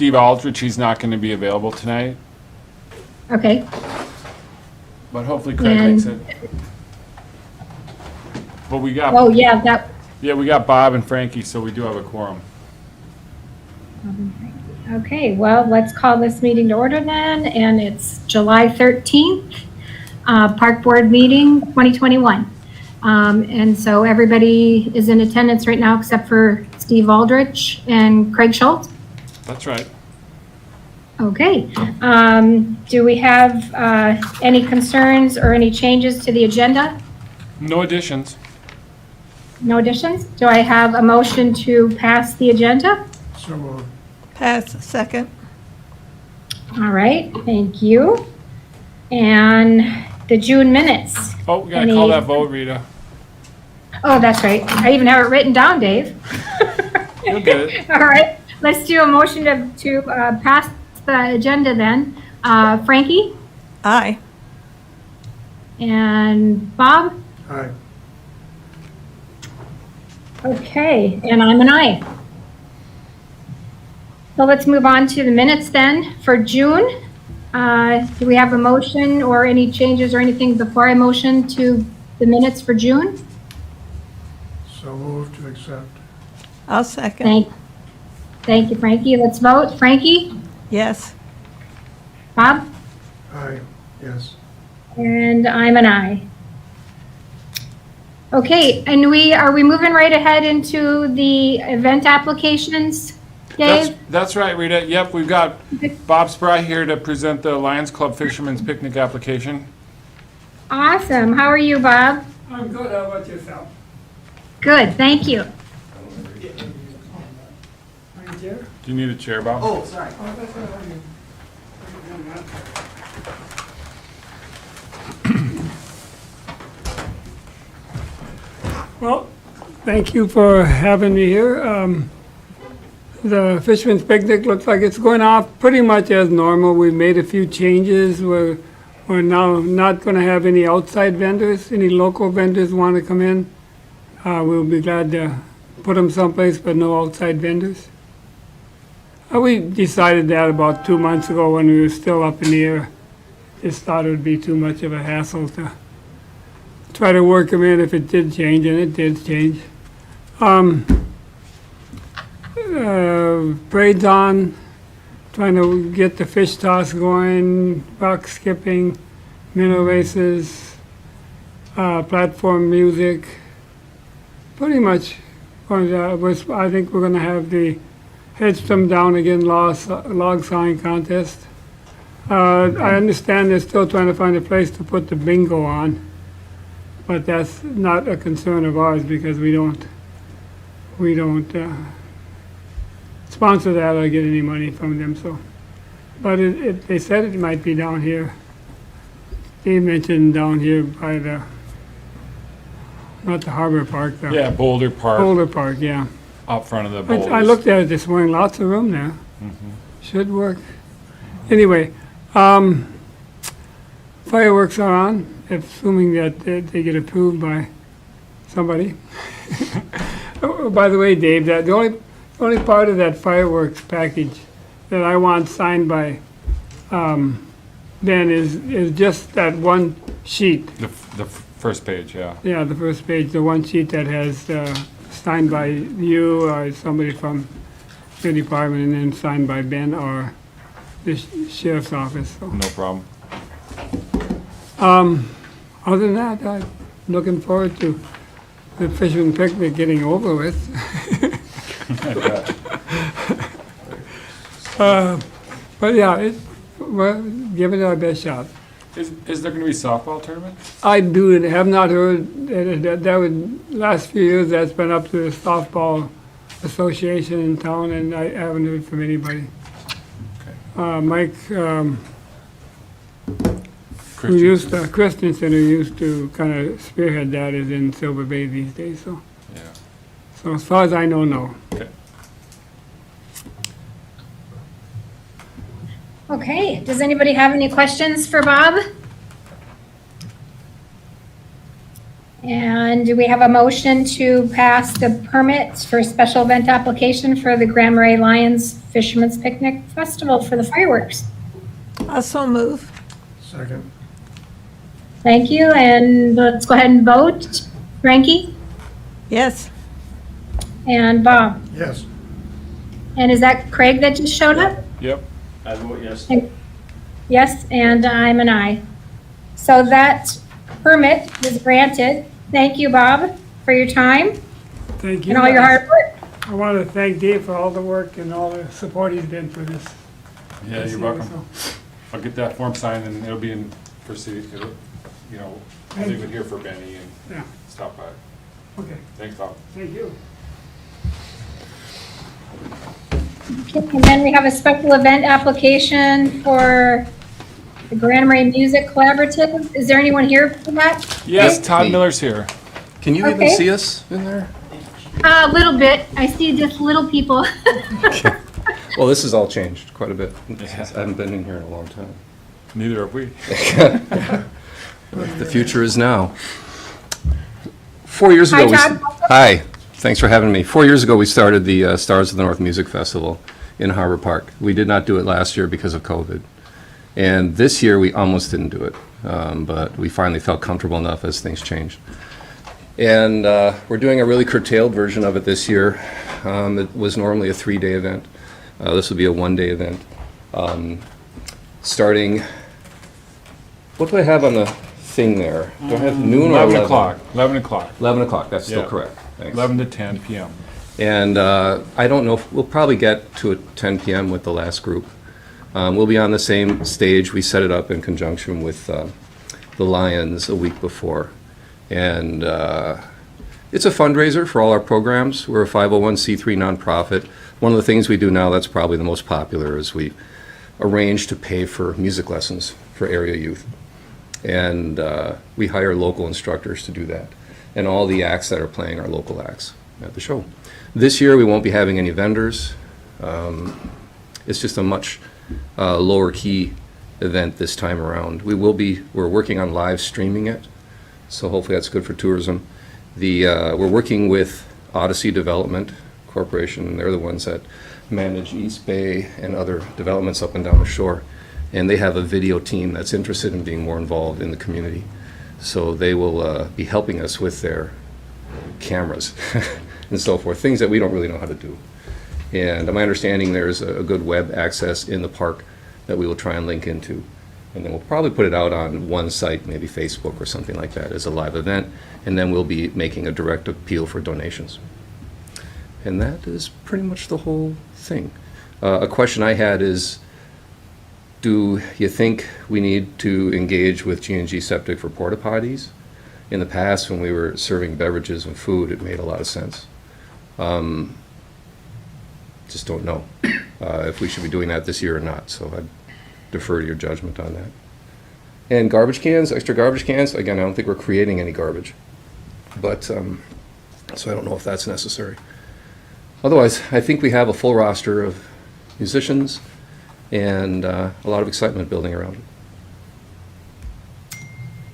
Steve Aldrich, he's not going to be available tonight, Okay, but hopefully Craig And- makes it. But we got, oh, yeah, we got Bob and Frankie, so we do have a quorum. okay, well, let's call this meeting to order then, and it's July 13th, Park Board meeting 2021. And so everybody is in attendance right now except for Steve Aldrich and Craig Schultz. That's right. Okay, do we have any concerns or any changes to the agenda? No additions. No additions? Do I have a motion to pass the agenda? So moved. Pass, second. All right, thank you. And the June minutes. Oh, we got to call Any- that vote, Rita. Oh, that's right. I even have it written down, Dave. You'll get it. All right, let's do a motion to pass the agenda then. Frankie Aye. and Bob? Aye. Okay, and I'm an aye. So let's move on to the minutes then for June. Do we have a motion or any changes or anything before I motion to the minutes for June? So moved to accept. I'll second. Thank you, Frankie. Let's vote. Frankie? Yes. Bob? Aye. Yes. And I'm an aye. Okay, and are we moving right ahead into the event applications, Dave? That's right, Rita. Yep, we've got Bob Spry here to present the Lions Club Fisherman's Picnic application. Awesome. How are you, Bob? I'm good. How about yourself? Good, thank you. Right there? Do you need a chair, Bob? Oh, sorry. Oh, that's all right. Well, thank you for having me here. The Fisherman's Picnic looks like it's going off pretty much as normal. We made a few changes. We're now not going to have any outside vendors. Any local vendors want to come in, we'll be glad to put them someplace, but no outside vendors. We decided that about 2 months ago when we were still up in the air. Just thought it would be too much of a hassle to try to work them in if it did change, and it did change. Parade's on, trying to get the fish toss going, rock skipping, minnow races, platform music. Pretty much, I think we're going to have the headstone down again log sawing contest. I understand they're still trying to find a place to put the bingo on, but that's not a concern of ours because we don't sponsor that or get any money from them. So, but they said it might be down here. They mentioned down here by not the Harbor Park, the Yeah, Boulder Park, Boulder Park, yeah. out front of the boulders. I looked at it this morning, lots of room there. Should work. Anyway, fireworks are on, assuming that they get approved by somebody. Oh, by the way, Dave, that the only part of that fireworks package that I want signed by Ben is just that one sheet. The first page, yeah. Yeah, the first page, the one sheet that has signed by you or somebody from the department, and then signed by Ben or the sheriff's office. So, No problem. other than that, I'm looking forward to the Fisherman Picnic getting over with. But yeah, we're giving it our best shot. Is there going to be softball tournament? I have not heard, that would, last few years, that's been up to the softball association in town, and I haven't heard from anybody. Mike, Christensen, who used to kind of spearhead that, is in Silver Bay these days, so. Yeah. So as far as I know, no. Okay. Okay, does anybody have any questions for Bob? And do we have a motion to pass the permits for special event application for the Grand Marais Lions Fisherman's Picnic Festival for the fireworks? Also move. Second. Thank you, and let's go ahead and vote. Frankie Yes. and Bob. Yes. And is that Craig that just showed up? Yep. I vote yes. Yes, and I'm an aye. So that permit is granted. Thank you, Bob, for your time Thank you. and all your hard work. I want to thank Dave for all the work and all the support he's been for this. Yeah, this you're year, welcome. so. I'll get that form signed and it'll be in for city, you know, I'll leave it here for Benny and Yeah, stop by. okay, Thanks, Bob. thank you. And then we have a special event application for the Grand Marais Music Collaborative. Is there anyone here for that? Yes, Todd Me. Miller's here. Can you even Okay. see us in there? A little bit. I see just little people. Well, this has all changed quite a bit. Yeah. I haven't been in here in a long time. Neither have we. The future is now. 4 years ago, Hi, Todd. Hi, thanks for having me. 4 years ago, we started the Stars of the North Music Festival in Harbor Park. We did not do it last year because of COVID. And this year, we almost didn't do it, but we finally felt comfortable enough as things changed. And we're doing a really curtailed version of it this year. It was normally a 3-day event. This will be a 1-day event. Starting, what do I have on the thing there? Do I have noon or 11 o'clock. 11 o'clock. 11 o'clock, that's still Yeah. correct. Thanks. 11 to 10 p.m. And I don't know, we'll probably get to 10 p.m. with the last group. We'll be on the same stage. We set it up in conjunction with the Lions a week before. And it's a fundraiser for all our programs. We're a 501c3 nonprofit. One of the things we do now that's probably the most popular is we arrange to pay for music lessons for area youth. And we hire local instructors to do that. And all the acts that are playing are local acts at the show. This year we won't be having any vendors. It's just a much lower key event this time around. We're working on live streaming it, so hopefully that's good for tourism. We're working with Odyssey Development Corporation, and they're the ones that manage East Bay and other developments up and down the shore. And they have a video team that's interested in being more involved in the community. So they will be helping us with their cameras and so forth, things that we don't really know how to do. And my understanding there's a good web access in the park that we will try and link into. And then we'll probably put it out on one site, maybe Facebook or something like that, as a live event. And then we'll be making a direct appeal for donations. And that is pretty much the whole thing. A question I had is, do you think we need to engage with G&G Septic for porta potties? In the past, when we were serving beverages and food, it made a lot of sense. Just don't know if we should be doing that this year or not, so I'd defer to your judgment on that. And garbage cans, extra garbage cans, again, I don't think we're creating any garbage, but, so I don't know if that's necessary. Otherwise, I think we have a full roster of musicians and a lot of excitement building around it.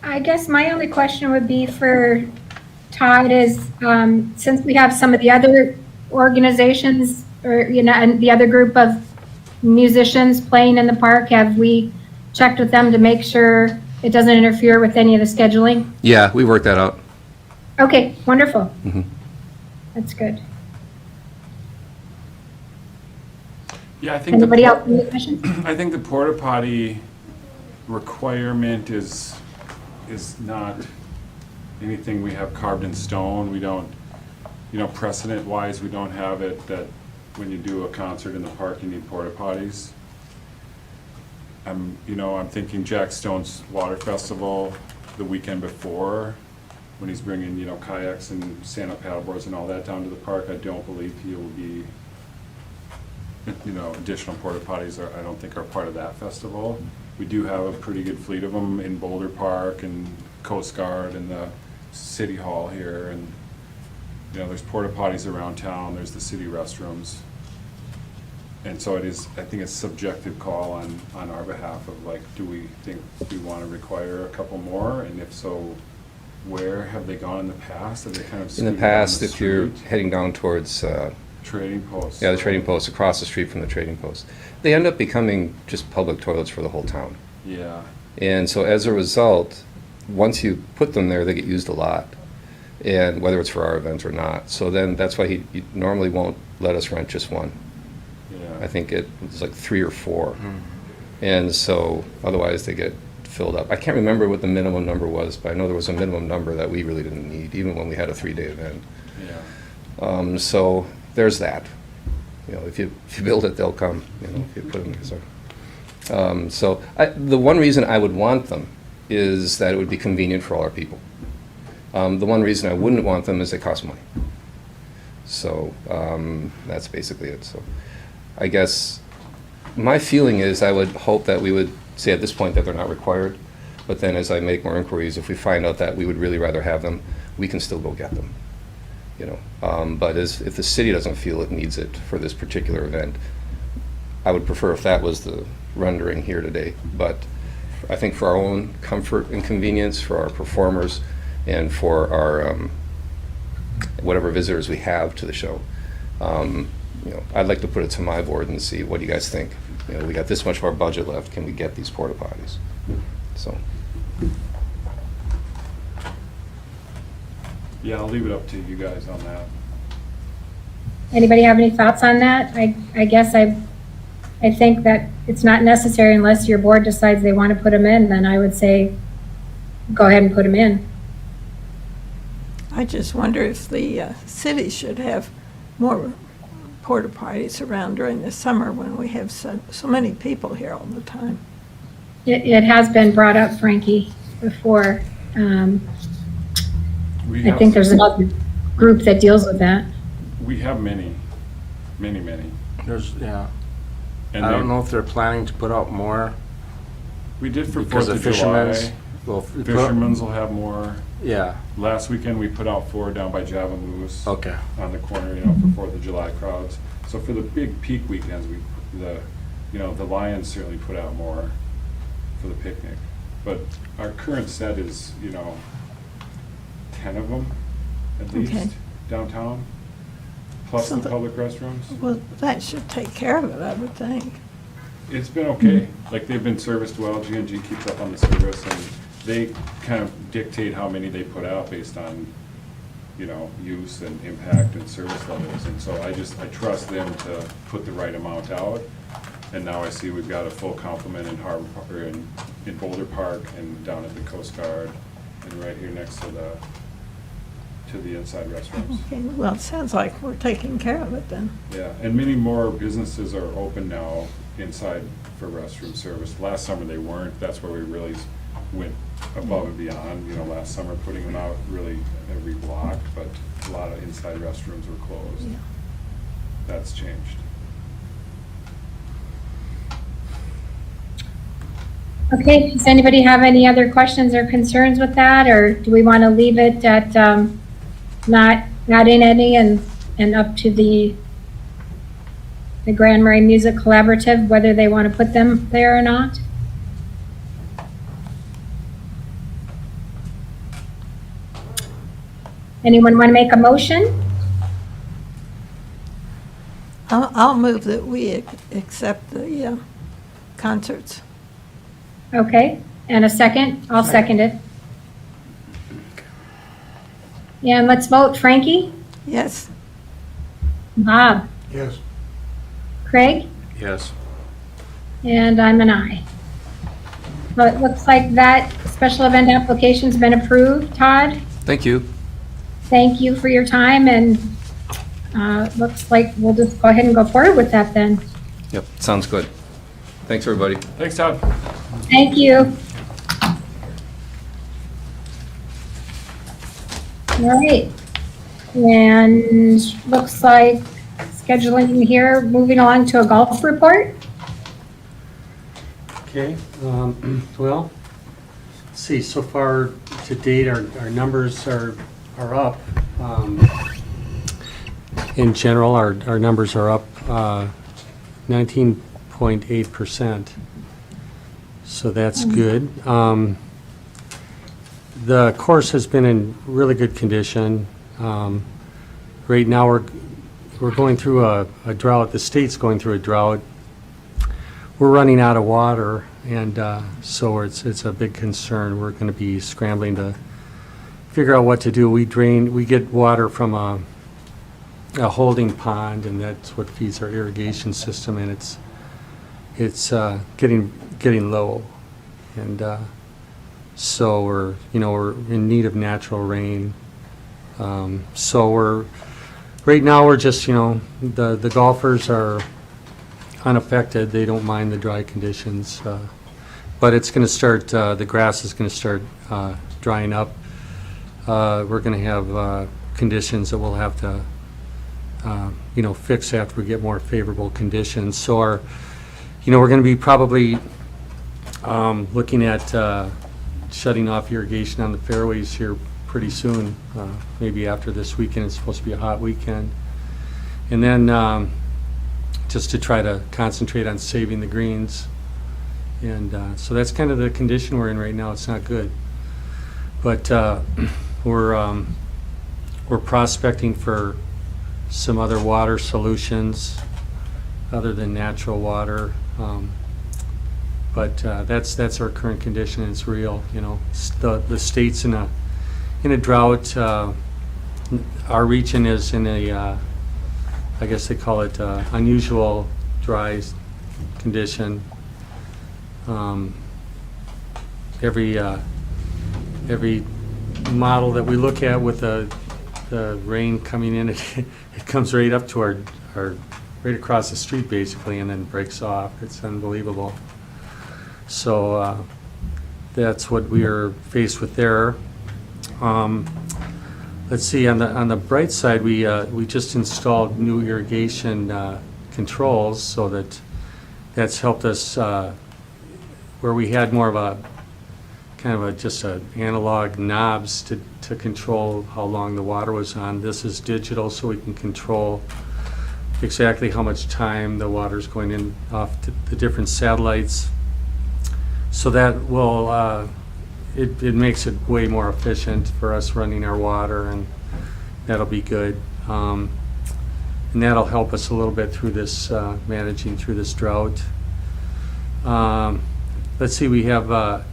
I guess my only question would be for Todd is, since we have some of the other organizations or, and the other group of musicians playing in the park, have we checked with them to make sure it doesn't interfere with any of the scheduling? Yeah, we worked that out. Okay, wonderful. Mhm. That's good. Yeah, I think Anybody else in the questions? I think the porta potty requirement is not anything we have carved in stone. We don't, precedent-wise, we don't have it that when you do a concert in the park, you need porta potties. I'm thinking Jack Stone's Water Festival the weekend before, when he's bringing, kayaks and stand-up paddleboards and all that down to the park. I don't believe he will be, additional porta potties I don't think are part of that festival. We do have a pretty good fleet of them in Boulder Park and Coast Guard and the City Hall here, and there's porta potties around town. There's the city restrooms, and so I think it's subjective call on our behalf of do we think we want to require a couple more, and if so, where have they gone in the past? Have they kind of In the scooted down past, the if you're street? heading down towards, Trading posts. yeah, the trading post, across the street from the trading post, they end up becoming just public toilets for the whole town. Yeah, And so as a result, once you put them there, they get used a lot, and whether it's for our event or not. So then that's why he normally won't let us rent just one. yeah. I think it was like 3 or 4. And so otherwise they get filled up. I can't remember what the minimum number was, but I know there was a minimum number that we really didn't need, even when we had a 3-day event. Yeah. So there's that. You know, if you build it, they'll come, you know, if you put them there. So the one reason I would want them is that it would be convenient for all our people. The one reason I wouldn't want them is they cost money. So that's basically it. So I guess my feeling is I would hope that we would say at this point that they're not required, but then as I make more inquiries, if we find out that we would really rather have them, we can still go get them. You know, but if the city doesn't feel it needs it for this particular event, I would prefer if that was the rendering here today. But I think for our own comfort and convenience, for our performers, and for our whatever visitors we have to the show, you know, I'd like to put it to my board and see what do you guys think. You know, we got this much of our budget left. Can we get these porta potties? So. Yeah, I'll leave it up to you guys on that. Anybody have any thoughts on that? I guess I think that it's not necessary unless your board decides they want to put them in, then I would say, go ahead and put them in. I just wonder if the city should have more porta potties around during the summer when we have so many people here all the time. It has been brought up, Frankie, before. I think there's another group that deals with that. We have many. There's, yeah. And I don't know if they're planning to put out more We did for because 4th of of July. Fisherman's. Well, Fisherman's will have more. Yeah, Last weekend, we put out 4 down by Java Moose. okay. On the corner, you know, for 4th of July crowds. So for the big peak weekends, the Lions certainly put out more for the picnic. But our current set is, 10 of them at Okay. least downtown, plus So the the- public restrooms. Well, that should take care of it, I would think. It's been okay. Like, they've been serviced well. G&G keeps up on the service, and they kind of dictate how many they put out based on, use and impact and service levels. And so I trust them to put the right amount out. And now I see we've got a full complement in Harbor, or in Boulder Park and down at the Coast Guard and right here next to the inside restrooms. Okay, well, it sounds like we're taking care of it then. Yeah, and many more businesses are open now inside for restroom service. Last summer they weren't. That's where we really went above and beyond, last summer, putting them out really every block, but a lot of inside restrooms were closed. Yeah. That's changed. Okay, does anybody have any other questions or concerns with that, or do we want to leave it at not in any and up to the Grand Marais Music Collaborative, whether they want to put them there or not? Anyone want to make a motion? I'll move that we accept the concerts. Okay, and a second? I'll second it. And let's vote. Frankie? Yes, Bob? Yes. Craig? Yes. And I'm an aye. Well, it looks like that special event application's been approved. Todd, Thank you. thank you for your time, and looks like we'll just go ahead and go forward with that then. Yep, sounds good. Thanks, everybody. Thanks, Todd. Thank you. All right. And looks like scheduling here, moving along to a golf report. Okay, well, let's see, so far to date, our numbers are up. In general, our numbers are up 19.8%. So that's good. The course has been in really good condition. Right now, we're going through a drought. The state's going through a drought. We're running out of water, and so it's a big concern. We're going to be scrambling to figure out what to do. We get water from a holding pond, and that's what feeds our irrigation system, and it's getting low, and so we're in need of natural rain. So right now we're just the golfers are unaffected. They don't mind the dry conditions, but it's going to start. The grass is going to start drying up. We're going to have conditions that we'll have to fix after we get more favorable conditions. So we're going to be probably looking at shutting off irrigation on the fairways here pretty soon, maybe after this weekend. It's supposed to be a hot weekend. And then just to try to concentrate on saving the greens. And so that's kind of the condition we're in right now. It's not good. But we're prospecting for some other water solutions other than natural water. But that's our current condition, and it's real. The state's in a drought. Our region is in a, I guess they call it unusual dry condition. Every model that we look at with the rain coming in, it comes right up to our right across the street basically, and then breaks off. It's unbelievable. So that's what we are faced with there. Let's see, on the bright side, we just installed new irrigation controls, so that's helped us where we had more of a kind of just a analog knobs to control how long the water was on. This is digital, so we can control exactly how much time the water's going in off the different satellites. So that will it makes it way more efficient for us running our water, and that'll be good. And that'll help us a little bit through this managing through this drought. Let's see, we have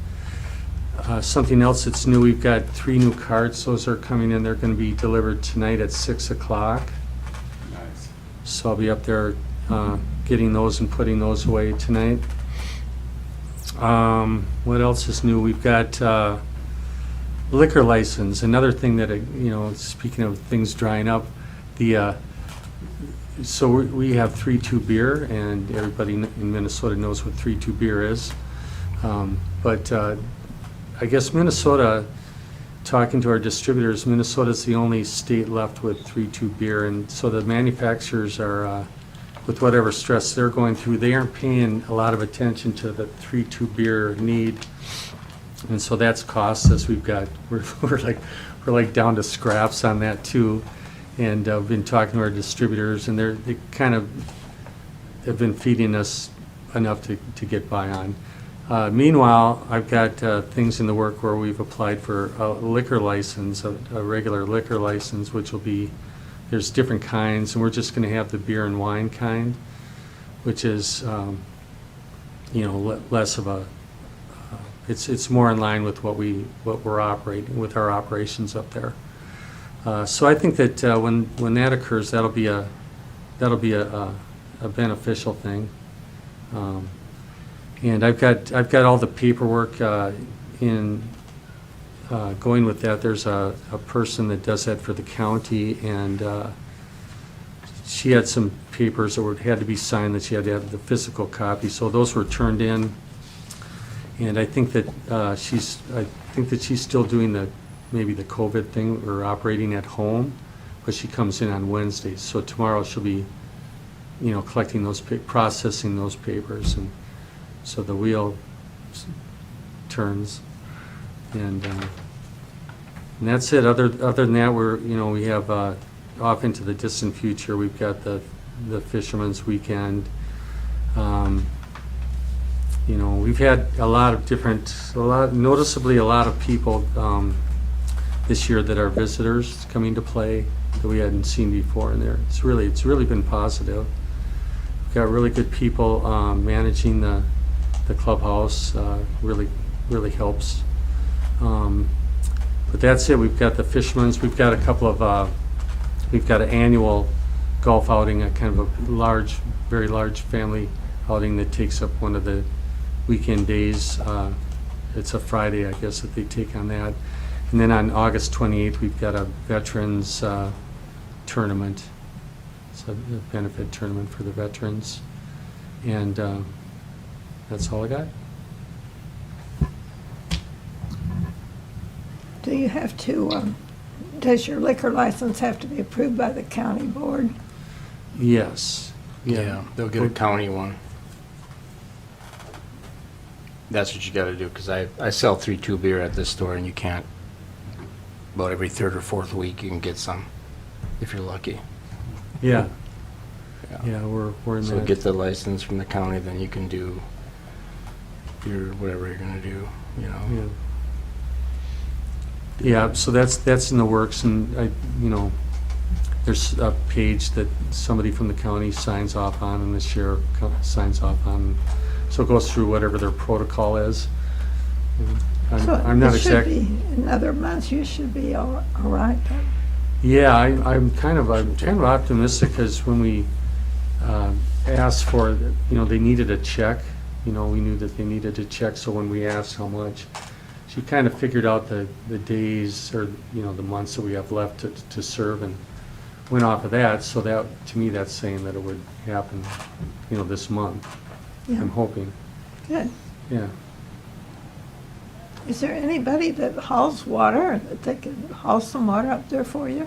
something else that's new. We've got 3 new carts. Those are coming in. They're going to be delivered tonight at 6 o'clock. Nice. So I'll be up there getting those and putting those away tonight. What else is new? We've got liquor license. Another thing that, speaking of things drying up, so we have 3-2 beer, and everybody in Minnesota knows what 3-2 beer is. But I guess Minnesota, talking to our distributors, Minnesota's the only state left with 3-2 beer, and so the manufacturers are, with whatever stress they're going through, they aren't paying a lot of attention to the 3-2 beer need, and so that's cost us. We're like down to scraps on that too, and I've been talking to our distributors, and they kind of have been feeding us enough to get by on. Meanwhile, I've got things in the work where we've applied for a liquor license, a regular liquor license, which will be, there's different kinds, and we're just going to have the beer and wine kind, which is, less of a, it's more in line with what we're operating with our operations up there. So I think that when that occurs, that'll be a beneficial thing. And I've got all the paperwork in going with that. There's a person that does that for the county, and she had some papers that had to be signed, that she had to have the physical copy. So those were turned in, and I think that she's still doing maybe the COVID thing. We're operating at home, but she comes in on Wednesdays. So tomorrow she'll be, collecting those, processing those papers, and so the wheel turns, and that's it. Other than that, we have off into the distant future. We've got the Fisherman's weekend. You know, we've had a lot of noticeably a lot of people this year that are visitors coming to play that we hadn't seen before in there. It's really been positive. We've got really good people managing the clubhouse, really helps. But that's it. We've got the Fisherman's. We've got a couple of, we've got an annual golf outing, a kind of a very large family outing that takes up one of the weekend days. It's a Friday, I guess, that they take on that. And then on August 28th, we've got a veterans tournament. It's a benefit tournament for the veterans. And that's all I got. Do you have to, does your liquor license have to be approved by the county board? Yes. Yeah, they'll get a county one. That's what you gotta do, because I sell 3-2 beer at this store, and you can't, about every third or fourth week, you can get some, if you're lucky. Yeah. Yeah. Yeah, we're in So that. get the license from the county, then you can do your, whatever you're gonna do, you know. Yeah. Yeah, so that's in the works, and there's a page that somebody from the county signs off on, and the sheriff signs off on. So it goes through whatever their protocol is. And I'm not So it should exact. be, another month, you should be all right then. Yeah, I'm kind of optimistic, because when we asked for, they needed a check. We knew that they needed a check, so when we asked how much, she kind of figured out the days or, the months that we have left to serve, and went off of that. So that, to me, that's saying that it would happen, this month. Yeah. I'm hoping, Good. yeah. Is there anybody that hauls water, that they can haul some water up there for you?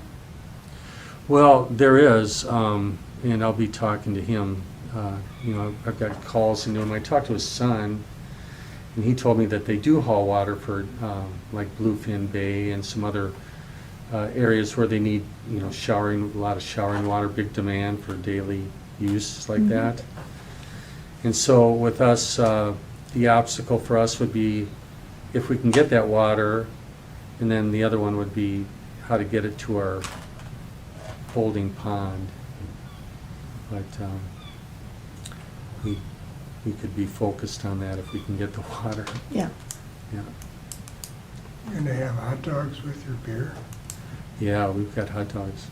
Well, there is, and I'll be talking to him. I've got calls, and when I talked to his son, and he told me that they do haul water for, like Bluefin Bay and some other areas where they need, a lot of showering water, big demand for daily use like that. And so with us, the obstacle for us would be if we can get that water, and then the other one would be how to get it to our holding pond. But we could be focused on that if we can get the water. Yeah. Yeah, And they have hot dogs with your beer? yeah, we've got hot dogs.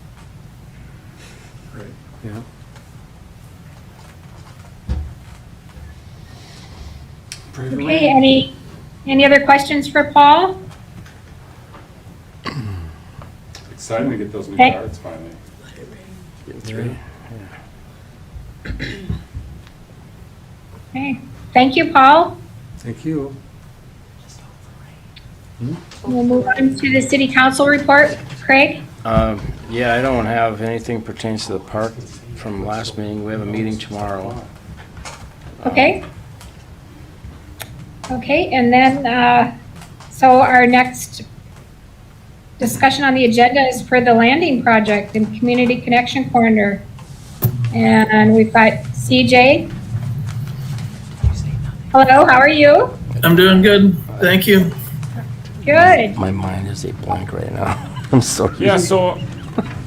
Great. Yeah. Okay, any other questions for Paul? Exciting to get those new Okay. cards finally. Get 3. Okay, thank you, Paul. Thank you. We'll move on to the city council report. Craig? Yeah, I don't have anything pertains to the park from last meeting. We have a meeting tomorrow. Okay. Okay, and then, so our next discussion on the agenda is for the landing project and community connection corridor. And we've got CJ. Hello, how are you? I'm doing good, thank you. Good. My mind is a blank right now. I'm sorry. Yeah, so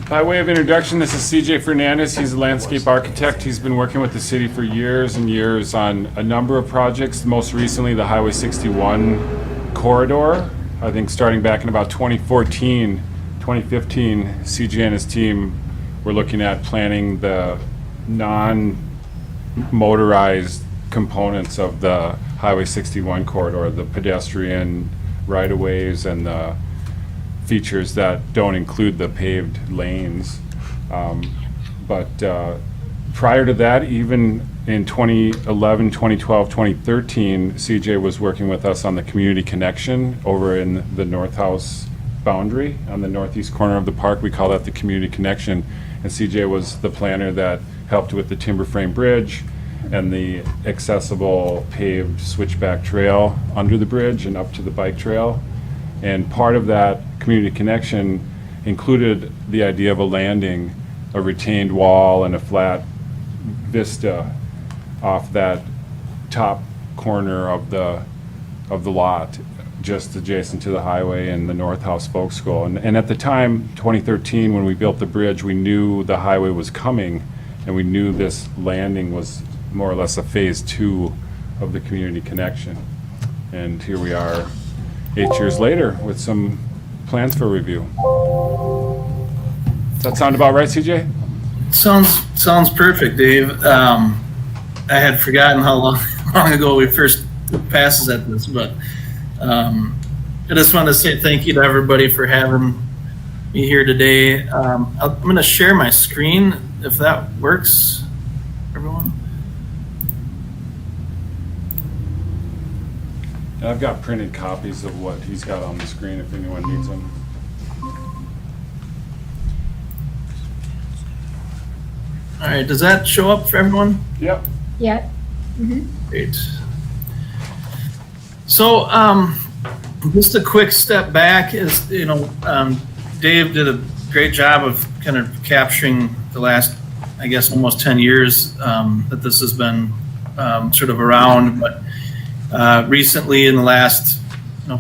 by way of introduction, this is CJ Fernandez. He's a landscape architect. He's been working with the city for years and years on a number of projects, most recently the Highway 61 corridor. I think starting back in about 2014, 2015, CJ and his team were looking at planning the non-motorized components of the Highway 61 corridor, the pedestrian right-of-ways and the features that don't include the paved lanes. But prior to that, even in 2011, 2012, 2013, CJ was working with us on the community connection over in the North House boundary on the northeast corner of the park. We call that the community connection. And CJ was the planner that helped with the timber frame bridge and the accessible paved switchback trail under the bridge and up to the bike trail. And part of that community connection included the idea of a landing, a retained wall and a flat vista off that top corner of the lot, just adjacent to the highway and the North House Folk School. And at the time, 2013, when we built the bridge, we knew the highway was coming, and we knew this landing was more or less a phase 2 of the community connection. And here we are 8 years later with some plans for review. Does that sound about right, CJ? Sounds perfect, Dave. I had forgotten how long ago we first took passes at this, but I just want to say thank you to everybody for having me here today. I'm going to share my screen if that works, everyone. And I've got printed copies of what he's got on the screen if anyone needs them. All right, does that show up for everyone? Yep. Yeah. Great. So, just a quick step back is, Dave did a great job of kind of capturing the last, I guess, almost 10 years that this has been sort of around. But recently, in the last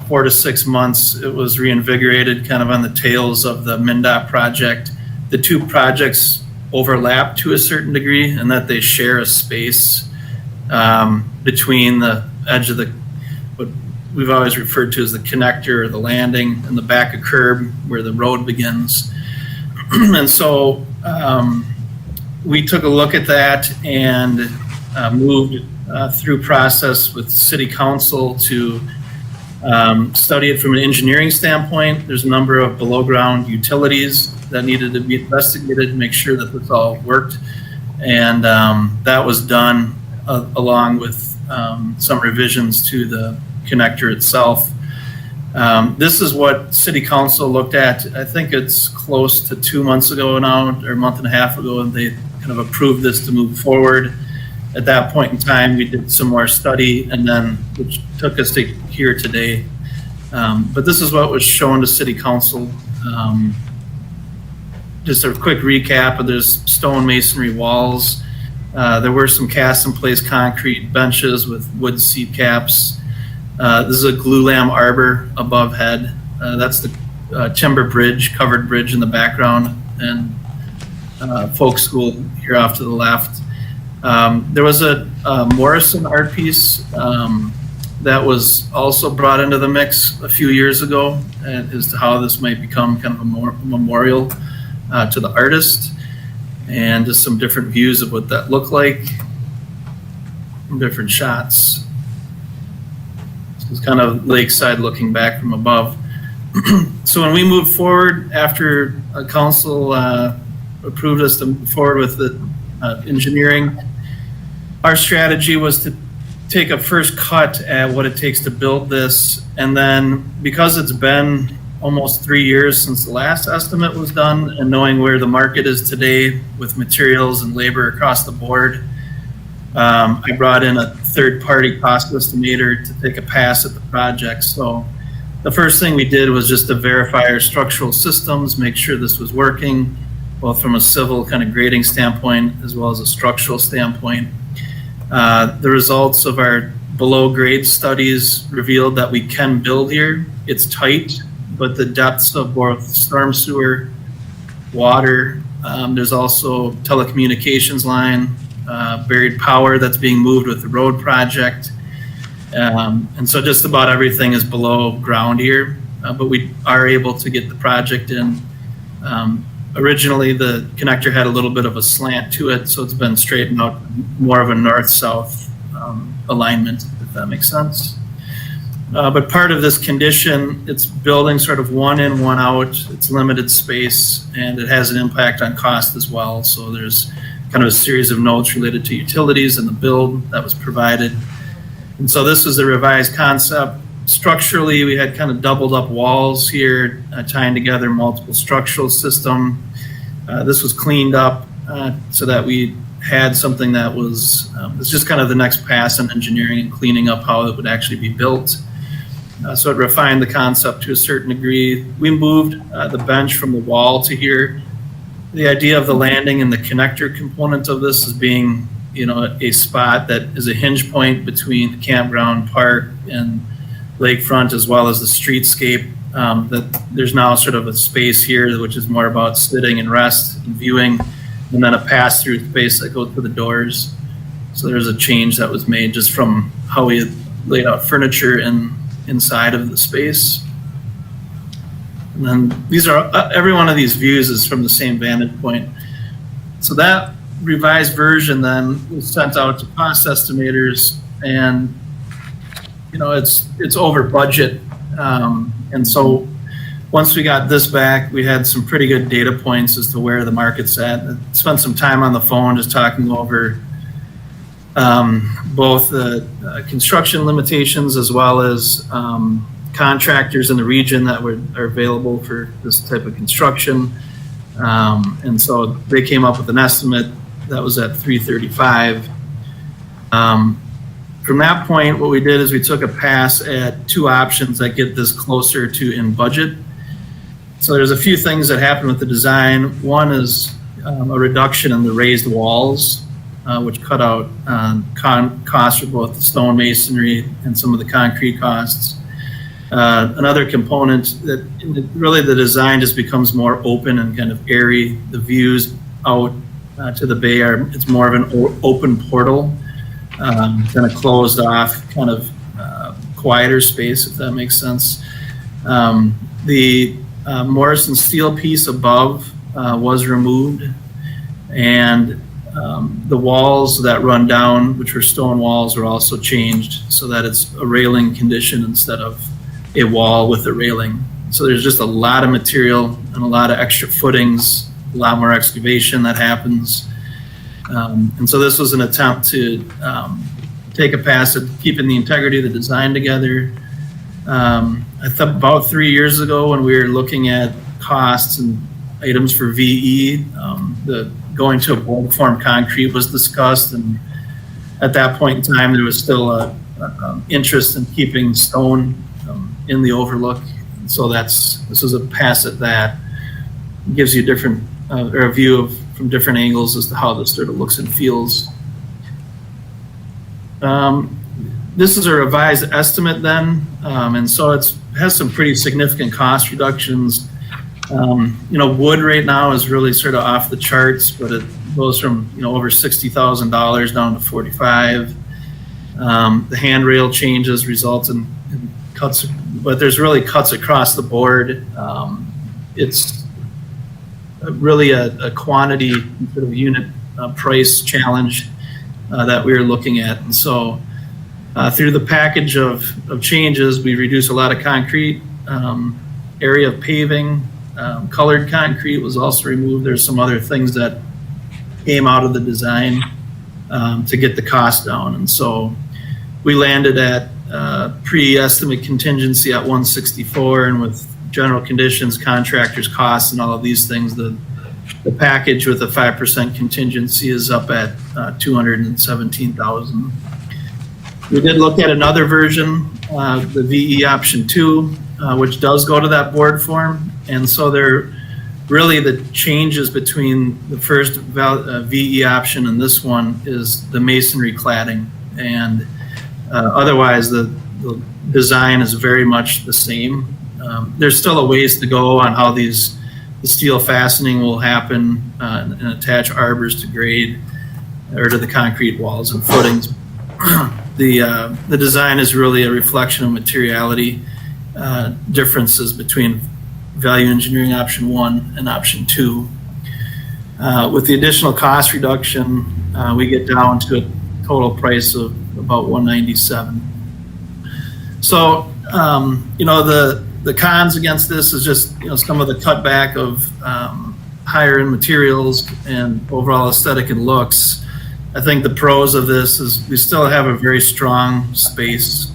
4 to 6 months, it was reinvigorated kind of on the tails of the MnDOT project. The two projects overlap to a certain degree in that they share a space between the edge of what we've always referred to as the connector or the landing and the back of curb where the road begins. And so we took a look at that and moved through process with City Council to study it from an engineering standpoint. There's a number of below ground utilities that needed to be investigated to make sure that this all worked. And that was done along with some revisions to the connector itself. This is what City Council looked at. I think it's close to 2 months ago now, or a month and a half ago, and they kind of approved this to move forward. At that point in time, we did some more study, and then which took us to here today. But this is what was shown to City Council. Just a quick recap, there's stone masonry walls. There were some cast in place concrete benches with wood seat caps. This is a glulam arbor above head. That's the timber bridge, covered bridge in the background, and folk school here off to the left. There was a Morrison art piece that was also brought into the mix a few years ago as to how this might become kind of a memorial to the artist, and just some different views of what that looked like from different shots. It's kind of lakeside looking back from above. So when we moved forward after council approved us to move forward with the engineering, our strategy was to take a first cut at what it takes to build this. And then because it's been almost 3 years since the last estimate was done, and knowing where the market is today with materials and labor across the board, I brought in a third-party cost estimator to take a pass at the project. So the first thing we did was just to verify our structural systems, make sure this was working, both from a civil kind of grading standpoint as well as a structural standpoint. The results of our below grade studies revealed that we can build here. It's tight, but the depths of both storm sewer, water, there's also telecommunications line, buried power that's being moved with the road project. And so just about everything is below ground here, but we are able to get the project in. Originally, the connector had a little bit of a slant to it, so it's been straightened out, more of a north-south alignment, if that makes sense. But part of this condition, it's building sort of one in, one out. It's limited space, and it has an impact on cost as well. So there's kind of a series of notes related to utilities and the build that was provided. And so this is a revised concept. Structurally, we had kind of doubled up walls here, tying together multiple structural system. This was cleaned up so that we had something that was, it's just kind of the next pass in engineering and cleaning up how it would actually be built. So it refined the concept to a certain degree. We moved the bench from the wall to here. The idea of the landing and the connector component of this is being a spot that is a hinge point between the campground, park, and lakefront, as well as the streetscape. That there's now sort of a space here which is more about sitting and rest and viewing, and then a pass-through space that goes to the doors. So there's a change that was made just from how we had laid out furniture inside of the space. And then these are, every one of these views is from the same vantage point. So that revised version then was sent out to cost estimators, and it's over budget. And so once we got this back, we had some pretty good data points as to where the market's at. I spent some time on the phone just talking over both the construction limitations as well as contractors in the region that are available for this type of construction. And so they came up with an estimate that was at 335. From that point, what we did is we took a pass at two options that get this closer to in budget. So there's a few things that happen with the design. One is a reduction in the raised walls, which cut out costs for both the stone masonry and some of the concrete costs. Another component that really the design just becomes more open and kind of airy. The views out to the bay it's more of an open portal. Kind of closed off, kind of quieter space, if that makes sense. The Morrison steel piece above was removed, and the walls that run down, which were stone walls, were also changed so that it's a railing condition instead of a wall with a railing. So there's just a lot of material and a lot of extra footings, a lot more excavation that happens. And so this was an attempt to take a pass at keeping the integrity of the design together. I thought about 3 years ago when we were looking at costs and items for VE, the going to a board form concrete was discussed, and at that point in time there was still a interest in keeping stone in the overlook. And so this was a pass at that. It gives you different or a view from different angles as to how this sort of looks and feels. This is a revised estimate then, and so it has some pretty significant cost reductions. Wood right now is really sort of off the charts, but it goes from over $60,000 down to $45,000. The handrail changes result in cuts, but there's really cuts across the board. It's really a quantity sort of unit price challenge that we were looking at. And so through the package of changes, we reduced a lot of concrete, area of paving, colored concrete was also removed. There's some other things that came out of the design to get the cost down. And so we landed at pre-estimate contingency at 164, and with general conditions, contractors' costs, and all of these things, the package with a 5% contingency is up at $217,000. We did look at another version, the VE option 2, which does go to that board form, and so there really the changes between the first VE option and this one is the masonry cladding, and otherwise the design is very much the same. There's still a ways to go on how the steel fastening will happen and attach arbors to grade or to the concrete walls and footings. The design is really a reflection of materiality differences between value engineering option 1 and option 2. With the additional cost reduction, we get down to a total price of about $197. So, the cons against this is just, some of the cutback of higher end materials and overall aesthetic and looks. I think the pros of this is we still have a very strong space.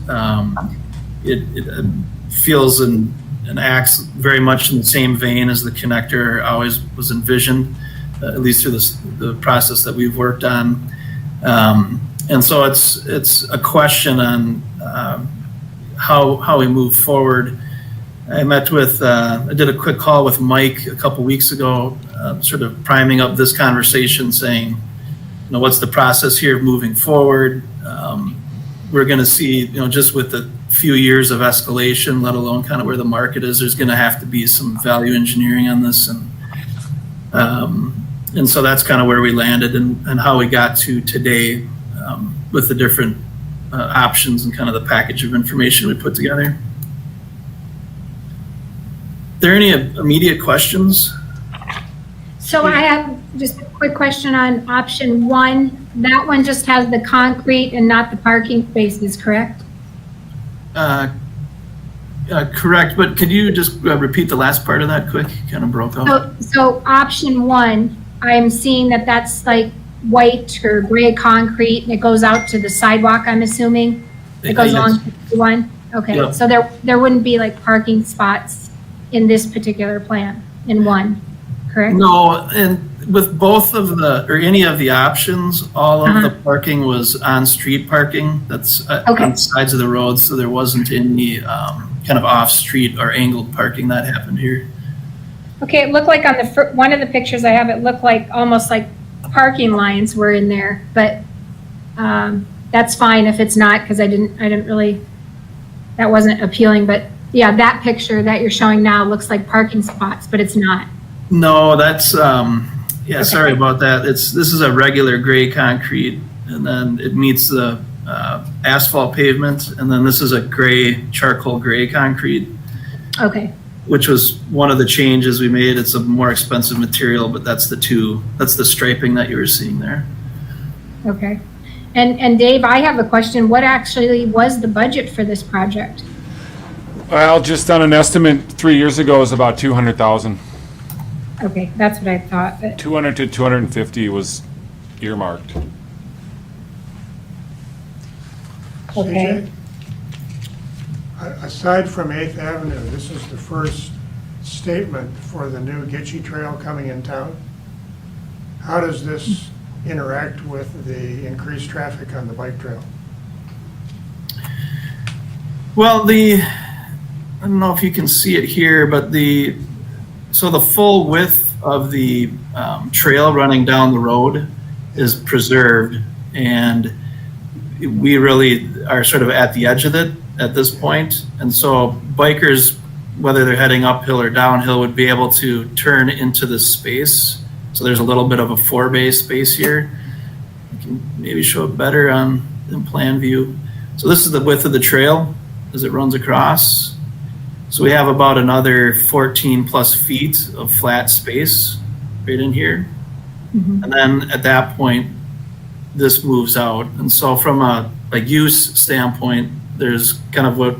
It feels and acts very much in the same vein as the connector always was envisioned, at least through the process that we've worked on. And so it's a question on how we move forward. I did a quick call with Mike a couple weeks ago, sort of priming up this conversation, saying, what's the process here moving forward? We're going to see, just with the few years of escalation, let alone kind of where the market is, there's going to have to be some value engineering on this. And so that's kind of where we landed and how we got to today with the different options and kind of the package of information we put together. Are there any immediate questions? So I have just a quick question on option 1. That one just has the concrete and not the parking spaces, correct? Correct, but could you just repeat the last part of that quick? Kind of broke up. So option 1, I'm seeing that that's like white or gray concrete and it goes out to the sidewalk, I'm assuming? It goes along to one? Okay, Yep. so there wouldn't be like parking spots in this particular plan, in 1, correct? No, and with both of or any of the options, all of the parking was on-street parking. That's Okay. on the sides of the road, so there wasn't any kind of off-street or angled parking that happened here. Okay, it looked like on the one of the pictures I have, it looked like almost like parking lines were in there, but that's fine if it's not, because I didn't really, that wasn't appealing, but yeah, that picture that you're showing now looks like parking spots, but it's not. No, that's sorry about that. This is a regular gray concrete, and then it meets the asphalt pavement, and then this is a gray, charcoal gray concrete. Okay. Which was one of the changes we made. It's a more expensive material, but that's the striping that you were seeing there. Okay. And Dave, I have a question. What actually was the budget for this project? Well, just on an estimate 3 years ago, it was about 200,000. Okay, that's what I thought, but 200 to 250 was earmarked. okay. CJ, aside from 8th Avenue, this is the first statement for the new Gitchie Trail coming in town. How does this interact with the increased traffic on the bike trail? Well, I don't know if you can see it here, but so the full width of the trail running down the road is preserved, and we really are sort of at the edge of it at this point. And so bikers, whether they're heading uphill or downhill, would be able to turn into this space. So there's a little bit of a 4-bay space here. I can maybe show it better in plan view. So this is the width of the trail as it runs across. So we have about another 14 plus feet of flat space right in here. And then at that point, this moves out. And so from a use standpoint, there's kind of what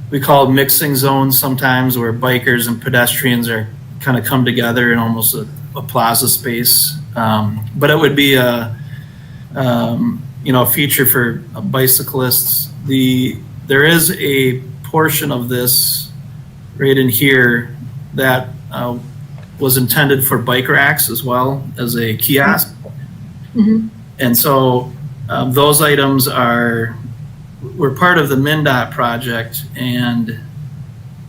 we call mixing zones sometimes, where bikers and pedestrians are kind of come together in almost a plaza space. But it would be a feature for bicyclists. There is a portion of this right in here that was intended for bike racks as well as a kiosk. And so those items were part of the MnDOT project and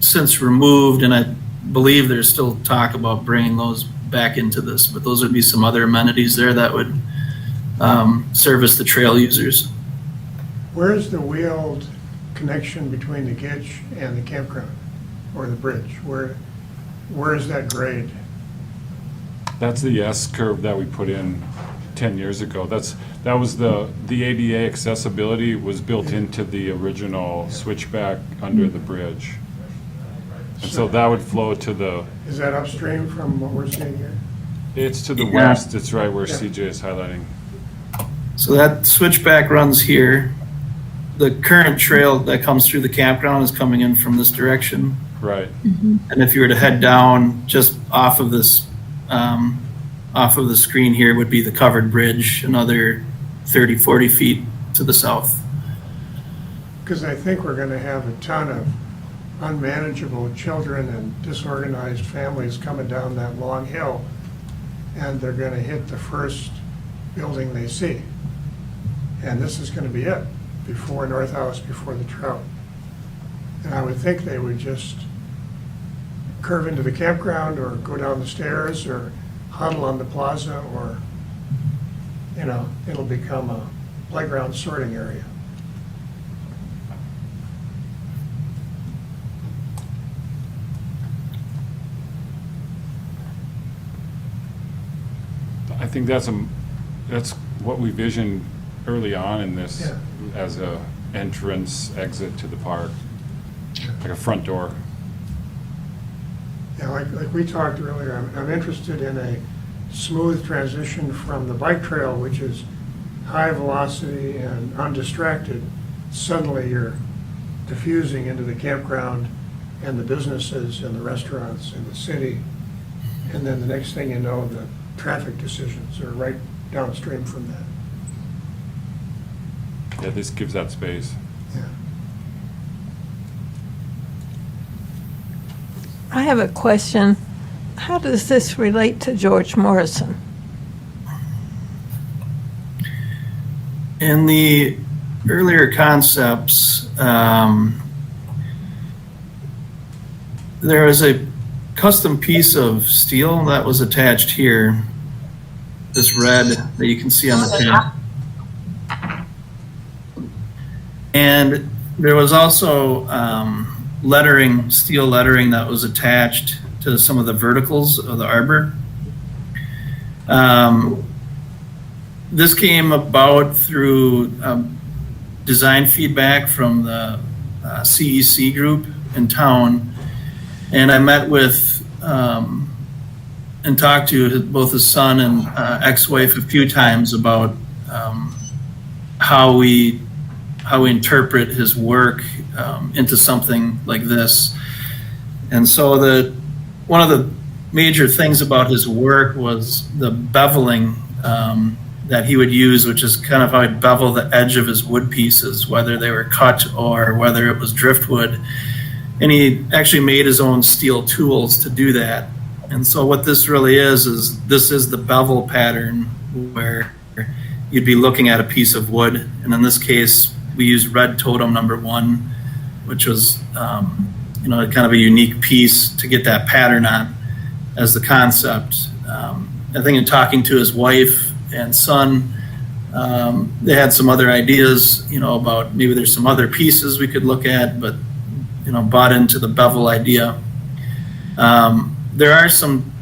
since removed, and I believe there's still talk about bringing those back into this, but those would be some other amenities there that would service the trail users. Where is the wheeled connection between the Gitch and the campground or the bridge? Where is that grade? That's the S curve that we put in 10 years ago. That was the ADA accessibility was built into the original switchback under the bridge. And so that would flow to the, Is that upstream from what we're seeing here? it's to the Yeah. west, it's right where Yeah. CJ is highlighting. So that switchback runs here. The current trail that comes through the campground is coming in from this direction. Right. And if you were to head down just off of this, off of the screen here would be the covered bridge, another 30, 40 feet to the south. Because I think we're going to have a ton of unmanageable children and disorganized families coming down that long hill, and they're going to hit the first building they see. And this is going to be it, before North House, before the Trout. And I would think they would just curve into the campground or go down the stairs or huddle on the plaza or you know, it'll become a playground sorting area. I think that's what we visioned early on in this Yeah. as a entrance exit to the park, like a front door. Yeah, like we talked earlier, I'm interested in a smooth transition from the bike trail, which is high velocity and undistracted. Suddenly you're diffusing into the campground and the businesses and the restaurants in the city. And then the next thing you know, the traffic decisions are right downstream from that. Yeah, this gives that space. Yeah. I have a question. How does this relate to George Morrison? In the earlier concepts, there was a custom piece of steel that was attached here, this red that you can see on the tab. And there was also lettering, steel lettering that was attached to some of the verticals of the arbor. This came about through design feedback from the CEC group in town. And I met with and talked to both his son and ex-wife a few times about how we interpret his work into something like this. And so one of the major things about his work was the beveling that he would use, which is kind of how he'd bevel the edge of his wood pieces, whether they were cut or whether it was driftwood. And he actually made his own steel tools to do that. And so what this really is this is the bevel pattern where you'd be looking at a piece of wood. And in this case, we used red totem number 1, which was kind of a unique piece to get that pattern on as the concept. I think in talking to his wife and son, they had some other ideas, about maybe there's some other pieces we could look at, but bought into the bevel idea. There are some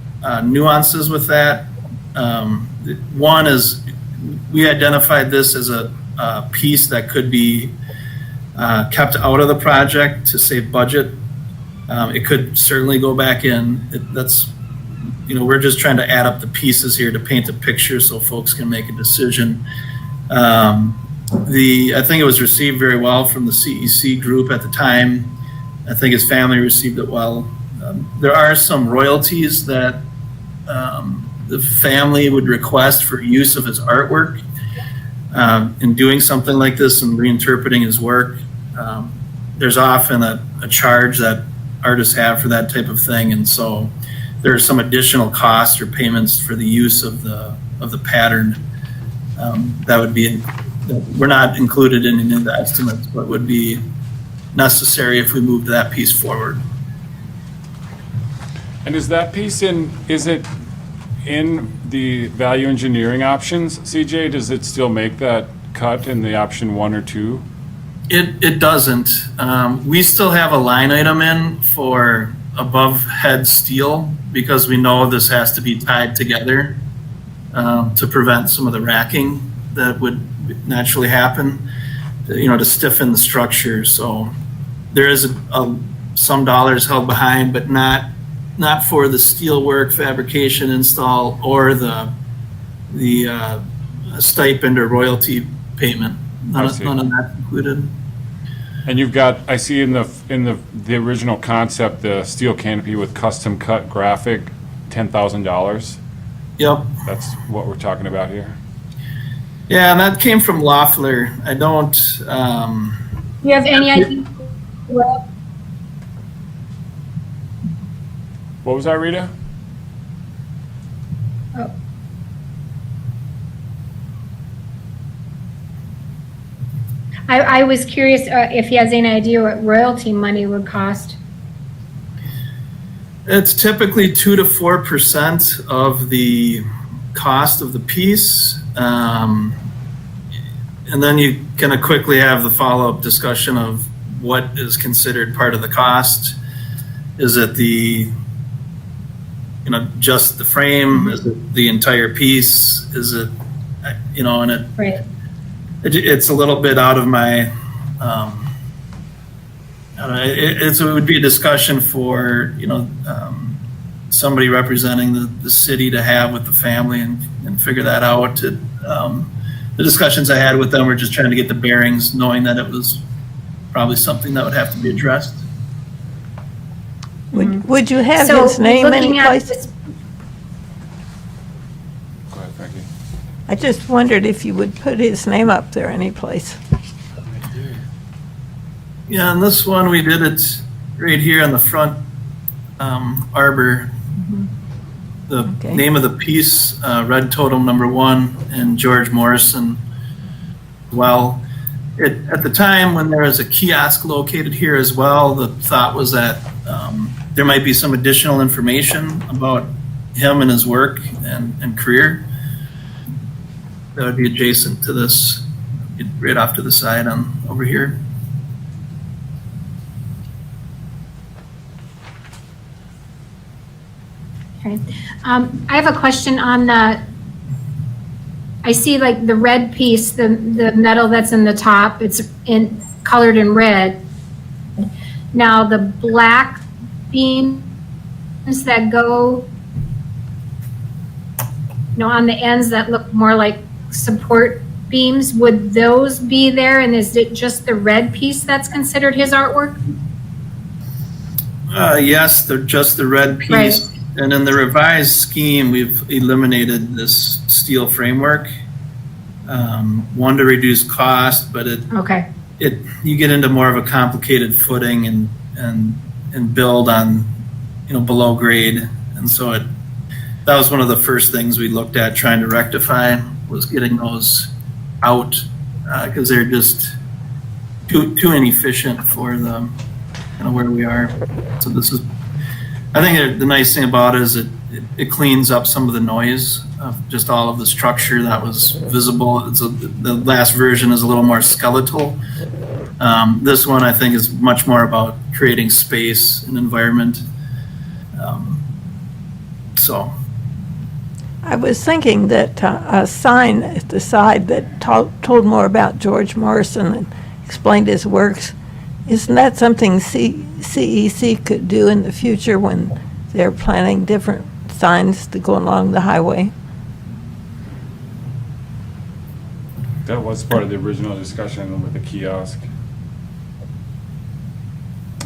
nuances with that. One is we identified this as a piece that could be kept out of the project to save budget. It could certainly go back in. We're just trying to add up the pieces here to paint a picture so folks can make a decision. I think it was received very well from the CEC group at the time. I think his family received it well. There are some royalties that the family would request for use of his artwork. In doing something like this and reinterpreting his work, there's often a charge that artists have for that type of thing, and so there are some additional costs or payments for the use of the pattern that would be we're not included in any of the estimates, but would be necessary if we moved that piece forward. And is that piece is it in the value engineering options, CJ? Does it still make that cut in the option 1 or 2? It doesn't. We still have a line item in for above head steel because we know this has to be tied together to prevent some of the racking that would naturally happen, to stiffen the structure. So there is some dollars held behind, but not for the steel work, fabrication, install, or the stipend or royalty payment. None of that's included. And you've got, I see in the original concept, the steel canopy with custom cut graphic, $10,000. Yep. That's what we're talking about here. Yeah, and that came from Loeffler. I don't. Do you have any idea? What was that, Rita? Oh. I was curious if he has any idea what royalty money would cost. It's typically 2 to 4% of the cost of the piece. And then you kind of quickly have the follow-up discussion of what is considered part of the cost. Is it the, just the frame? Is it the entire piece? Is it, and Right. it's a little bit out of my, it would be a discussion for, somebody representing the city to have with the family and figure that out. The discussions I had with them were just trying to get the bearings, knowing that it was probably something that would have to be addressed. Would you have So his name looking at anyplace? this- Go ahead, Frankie. I just wondered if you would put his name up there anyplace. Yeah, and this one, we did it right here on the front arbor. The Okay. name of the piece, Red Totem #1, and George Morrison. Well, at the time when there was a kiosk located here as well, the thought was that there might be some additional information about him and his work and career that would be adjacent to this, right off to the side on over here. Okay. I have a question on I see like the red piece, the metal that's in the top, it's colored in red. Now the black beams that go, on the ends that look more like support beams, would those be there? And is it just the red piece that's considered his artwork? Yes, they're just the red piece. Right. And in the revised scheme, we've eliminated this steel framework. One, to reduce cost, but Okay. you get into more of a complicated footing and build on, below grade. And so that was one of the first things we looked at trying to rectify, was getting those out, because they're just too inefficient for the, where we are. So I think the nice thing about it is it cleans up some of the noise of just all of the structure that was visible. The last version is a little more skeletal. This one, I think, is much more about creating space and environment. So. I was thinking that a sign at the side that told more about George Morrison and explained his works, isn't that something CEC could do in the future when they're planning different signs to go along the highway? That was part of the original discussion with the kiosk.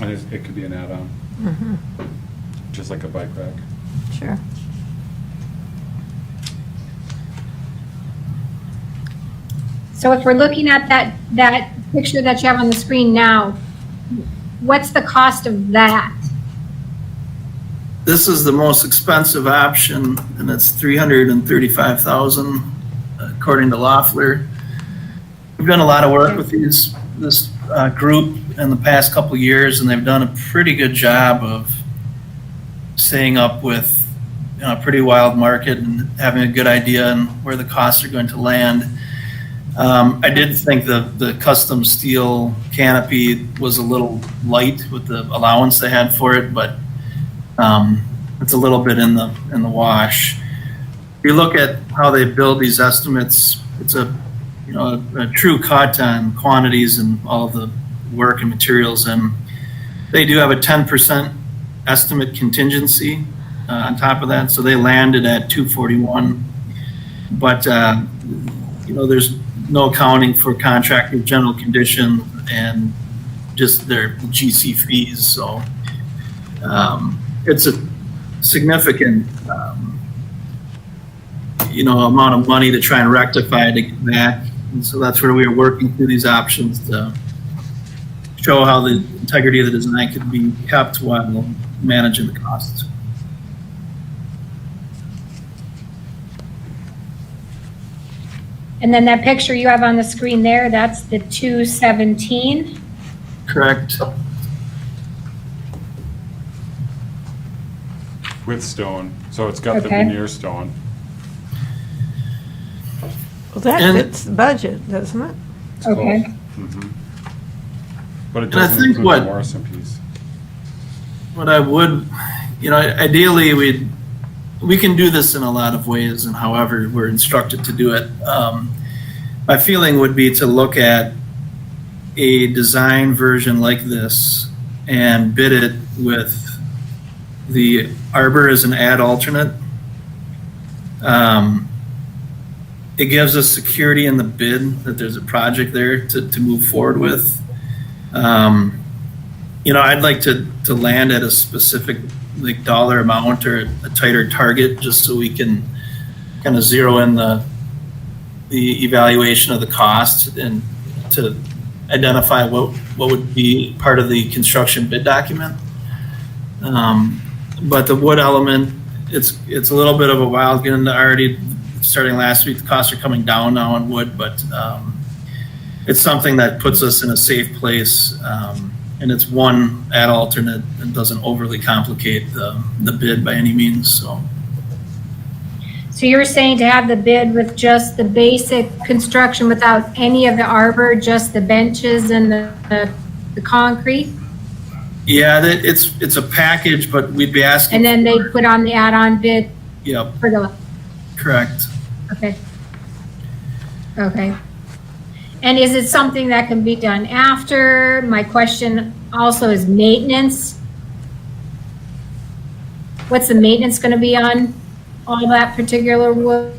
And it could be an add-on, just like a bike rack. Sure. So if we're looking at that picture that you have on the screen now, what's the cost of that? This is the most expensive option, and it's $335,000, according to Loeffler. We've done a lot of work with this group in the past couple of years, and they've done a pretty good job of staying up with a pretty wild market and having a good idea on where the costs are going to land. I did think the custom steel canopy was a little light with the allowance they had for it, but it's a little bit in the wash. If you look at how they build these estimates, it's a true cut on quantities and all of the work and materials, and they do have a 10% estimate contingency on top of that, so they landed at 241. But there's no accounting for contractor general condition and just their GC fees, so it's a significant amount of money to try and rectify to get back. And so that's where we are working through these options to show how the integrity of the design could be kept while managing the costs. And then that picture you have on the screen there, that's the 217. Correct. With stone, so it's got the Okay. veneer stone. that And- fits the budget, doesn't it? It's Okay. close. But it And I doesn't think include what- the Morrison piece. What I would, ideally, we can do this in a lot of ways and however we're instructed to do it. My feeling would be to look at a design version like this and bid it with the arbor as an ad alternate. It gives us security in the bid that there's a project there to move forward with. I'd like to land at a specific dollar amount or a tighter target just so we can kind of zero in the evaluation of the cost and to identify what would be part of the construction bid document. But the wood element, it's a little bit of a wild, getting already starting last week, the costs are coming down now on wood, but it's something that puts us in a safe place. And it's one ad alternate and doesn't overly complicate the bid by any means, so. So you were saying to have the bid with just the basic construction without any of the arbor, just the benches and the concrete? Yeah, it's a package, but we'd be asking. And then they put on the add-on bid Yep, for the, correct. okay. Okay. And is it something that can be done after? My question also is maintenance. What's the maintenance gonna be on all that particular wood?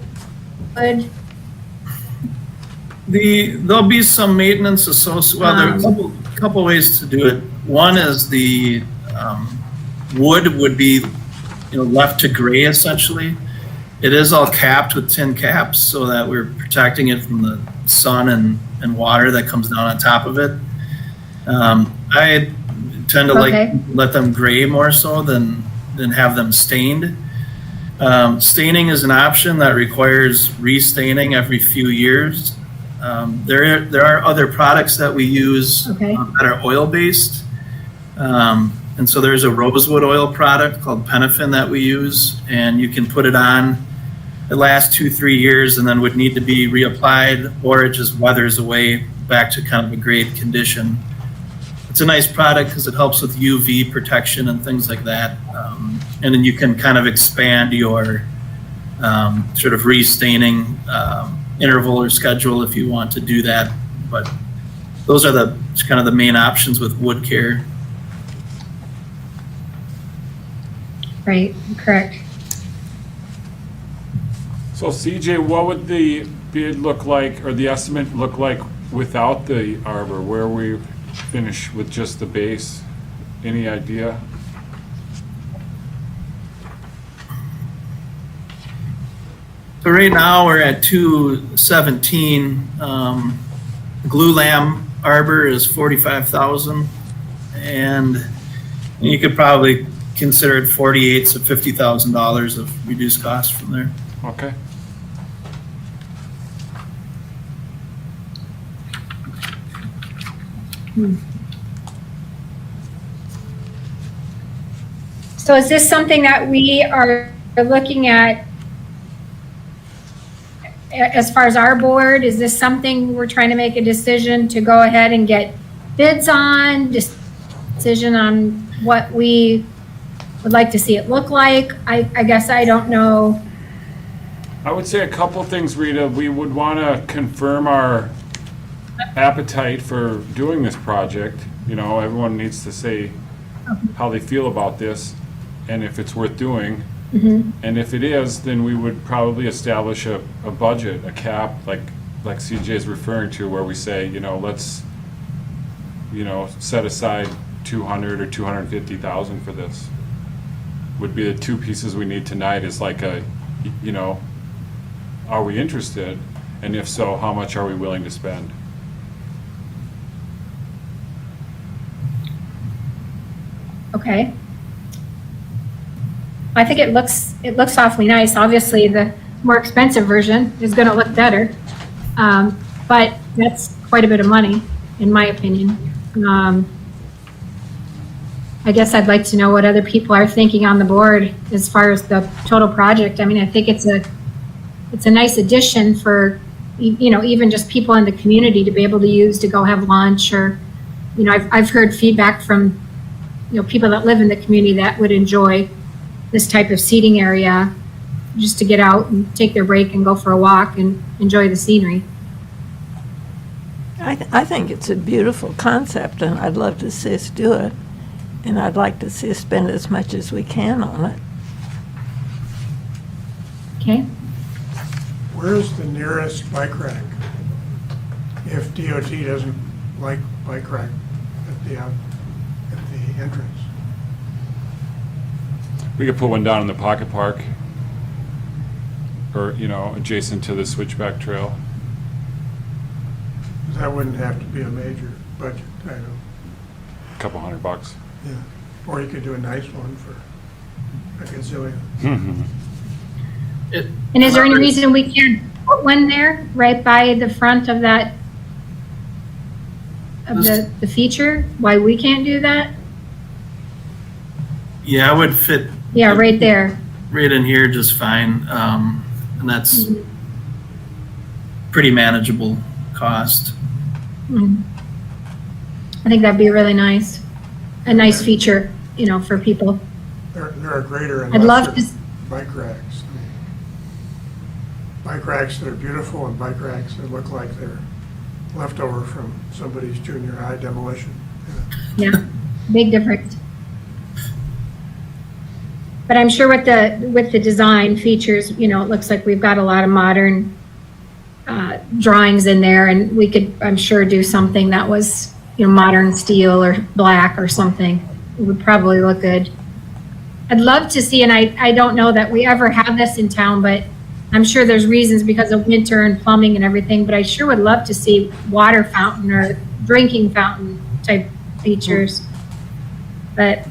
There'll be some maintenance associated, well, there are a couple ways to do it. One is the wood would be, left to gray essentially. It is all capped with tin caps so that we're protecting it from the sun and water that comes down on top of it. I tend to Okay. let them gray more so than have them stained. Staining is an option that requires restaining every few years. There are other products that we use Okay. that are oil-based. And so there's a rosewood oil product called Penafin that we use, and you can put it on. It lasts 2-3 years and then would need to be reapplied, or it just weathers away back to kind of a grade condition. It's a nice product because it helps with UV protection and things like that. And then you can kind of expand your sort of restaining interval or schedule if you want to do that. But those are kind of the main options with wood care. Right, correct. So CJ, what would the bid look like, or the estimate look like without the arbor? Where we finish with just the base? Any idea? So right now we're at 217. Glue lamb arbor is 45,000, and you could probably consider it 48, so $50,000 of reduced cost from there. Okay. So is this something that we are looking at as far as our board? Is this something we're trying to make a decision to go ahead and get bids on, decision on what we would like to see it look like? I guess I don't know. I would say a couple things, Rita. We would want to confirm our appetite for doing this project. Everyone needs to say how they feel about this and if it's worth doing. And if it is, then we would probably establish a budget, a cap, like CJ is referring to, where we say, let's, set aside 200 or 250,000 for this. Would be the two pieces we need tonight, is like are we interested? And if so, how much are we willing to spend? Okay. I think it looks awfully nice. Obviously, the more expensive version is going to look better. But that's quite a bit of money, in my opinion. I guess I'd like to know what other people are thinking on the board as far as the total project. I mean, I think it's a nice addition for even just people in the community to be able to use to go have lunch, or, I've heard feedback from, people that live in the community that would enjoy this type of seating area, just to get out and take their break and go for a walk and enjoy the scenery. I think it's a beautiful concept, and I'd love to see us do it. And I'd like to see us spend as much as we can on it. Okay? Where's the nearest bike rack? If DOT doesn't like bike rack at the entrance. We could put one down in the pocket park, or, adjacent to the switchback trail. That wouldn't have to be a major budget item. A couple $100. Yeah. Or you could do a nice one for a gazillion. And is there any reason we can't put one there, right by the front of that, of the feature? Why we can't do that? Yeah, I would fit Yeah, right there. right in here just fine. And that's pretty manageable cost. Mhm. I think that'd be really nice. A nice feature, for people. There are greater and I'd love lesser to, bike racks. Bike racks that are beautiful and bike racks that look like they're leftover from somebody's junior high demolition. yeah, big difference. But I'm sure with the design features, it looks like we've got a lot of modern drawings in there, and we could, I'm sure, do something that was, modern steel or black or something. It would probably look good. I'd love to see, and I don't know that we ever have this in town, but I'm sure there's reasons because of winter and plumbing and everything, but I sure would love to see water fountain or drinking fountain type features. But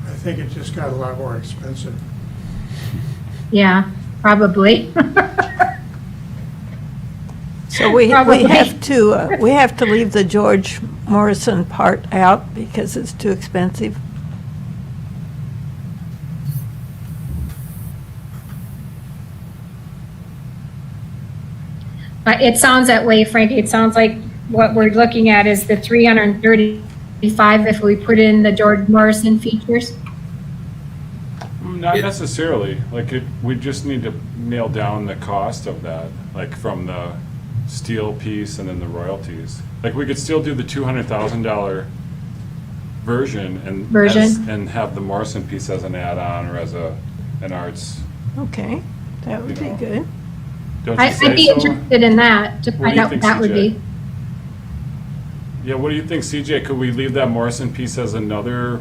I think it just got a lot more expensive. yeah, probably. So we Probably. have to leave the George Morrison part out because it's too expensive. But it sounds that way, Frankie. It sounds like what we're looking at is the 335 if we put in the George Morrison features. Not necessarily, we just need to nail down the cost of that, from the steel piece and then the royalties. We could still do the $200,000 version and have the Morrison piece as an add-on or as an arts. Okay, that would be good. Don't you I'd say be so? interested in that, to What do find you out think, what that would CJ? be. Yeah, what do you think, CJ? Could we leave that Morrison piece as another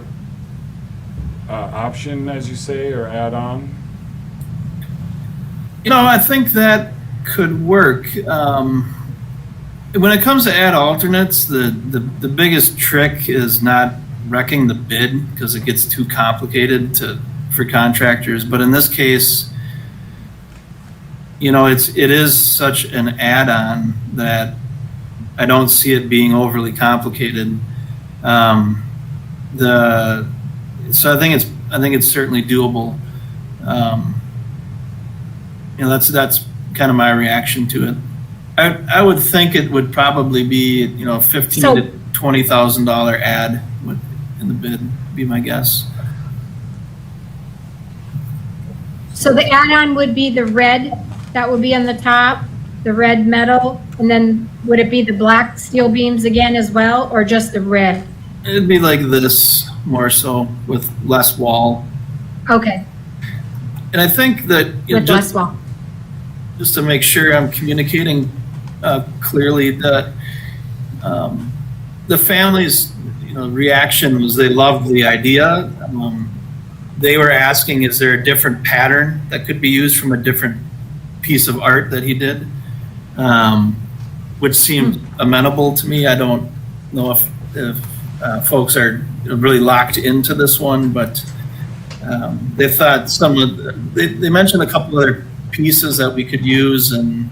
option, as you say, or add-on? I think that could work. When it comes to add alternates, the biggest trick is not wrecking the bid because it gets too complicated for contractors. But in this case, it is such an add-on that I don't see it being overly complicated. So I think it's certainly doable. That's kind of my reaction to it. I would think it would probably be $15,000 to $20,000 ad in the bid, be my guess. So the add-on would be the red, that would be on the top, the red metal, and then would it be the black steel beams again as well, or just the red? It'd be like this more so with less wall. Okay, And I think that with less wall. just to make sure I'm communicating clearly, that the family's reaction was they loved the idea. They were asking, is there a different pattern that could be used from a different piece of art that he did, which seemed amenable to me. I don't know if folks are really locked into this one, but they thought they mentioned a couple other pieces that we could use and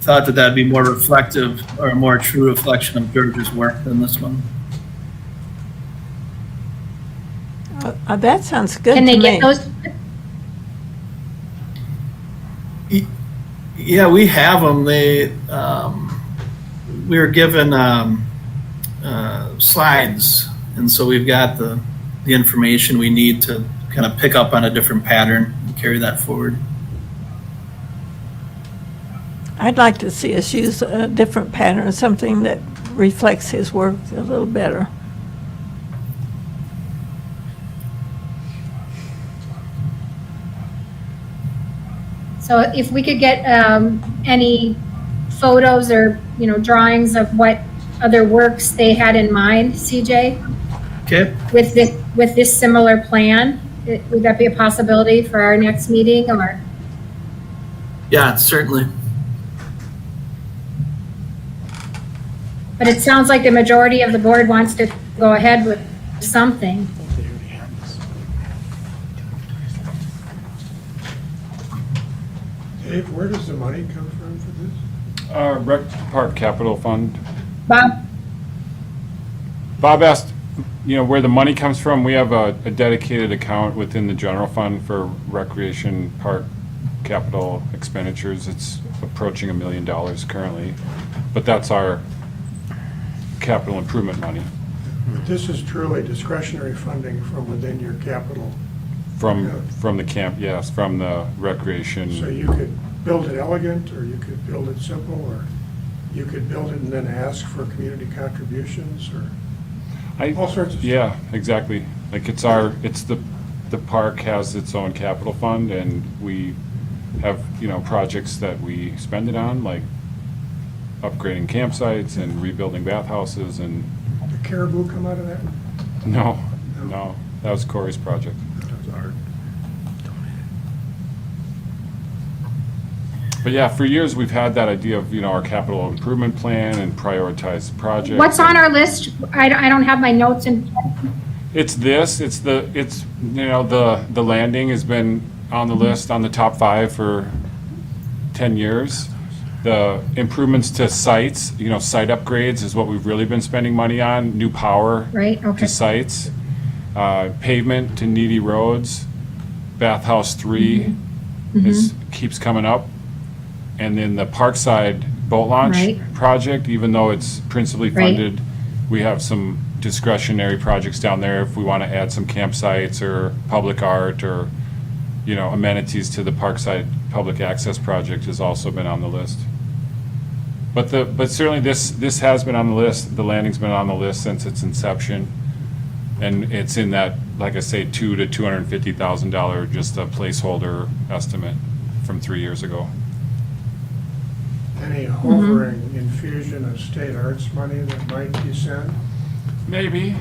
thought that that'd be more reflective or a more true reflection of George's work than this one. That sounds good to Can me. they get those? Yeah, we have them. We were given slides, and so we've got the information we need to kind of pick up on a different pattern and carry that forward. I'd like to see us use a different pattern, something that reflects his work a little better. So if we could get any photos or, drawings of what other works they had in mind, CJ, Okay. with this similar plan, would that be a possibility for our next meeting, or? Yeah, certainly. But it sounds like the majority of the board wants to go ahead with something. Dave, where does the money come from for this? Rec Park Capital Fund. Bob? Bob asked, where the money comes from. We have a dedicated account within the general fund for recreation park capital expenditures. It's approaching $1 million currently, but that's our capital improvement money But this is truly discretionary funding from within your capital. from the camp, yes, from the recreation. So you could build it elegant, or you could build it simple, or you could build it and then ask for community contributions, or all sorts of stuff. Yeah, exactly. Like the park has its own capital fund, and we have, projects that we spend it on, like upgrading campsites and rebuilding bathhouses, and The caribou come out of that? no, that was Corey's project. But yeah, for years, we've had that idea of, our capital improvement plan and prioritize projects. What's on our list? I don't have my notes in. It's the landing has been on the list, on the top 5 for 10 years. The improvements to sites, site upgrades is what we've really been spending money on, new power Right, okay. to sites, pavement to needy roads, Bathhouse 3 keeps coming up. And then the Parkside boat launch Right. project, even though it's principally Right. funded, we have some discretionary projects down there if we want to add some campsites or public art or, amenities to the Parkside Public Access Project has also been on the list. But certainly this has been on the list, the landing's been on the list since its inception. And it's in that, like I say, $200,000 to $250,000, just a placeholder estimate from 3 years ago. Any hovering infusion of state arts money that might descend? Maybe,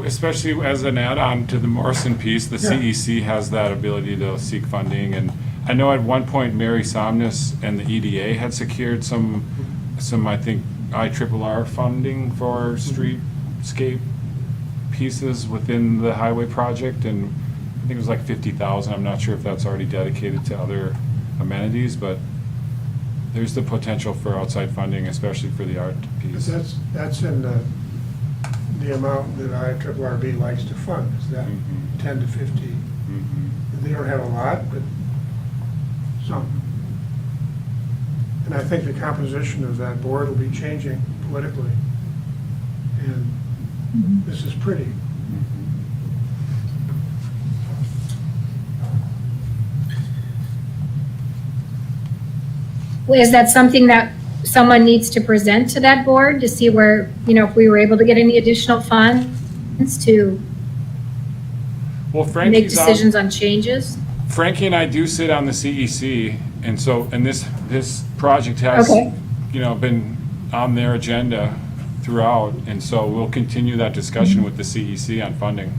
especially as an add-on to the Morrison piece, the Yeah. CEC has that ability to seek funding. And I know at one point Mary Somnus and the EDA had secured some I think, IRRR funding for streetscape pieces within the highway project. And I think it was like 50,000. I'm not sure if that's already dedicated to other amenities, but there's the potential for outside funding, especially for the art But piece. that's in the amount that IRRB likes to fund, is that Mhm. 10 to 50? Mhm. They don't have a lot, but some. And I think the composition of that board will be changing politically. And this is pretty. Is that something that someone needs to present to that board to see where, if we were able to get any additional funds to Well, make Frankie's decisions on changes? Frankie and I do sit on the CEC, and this project has, Okay. been on their agenda throughout, and so we'll continue that discussion with the CEC on funding.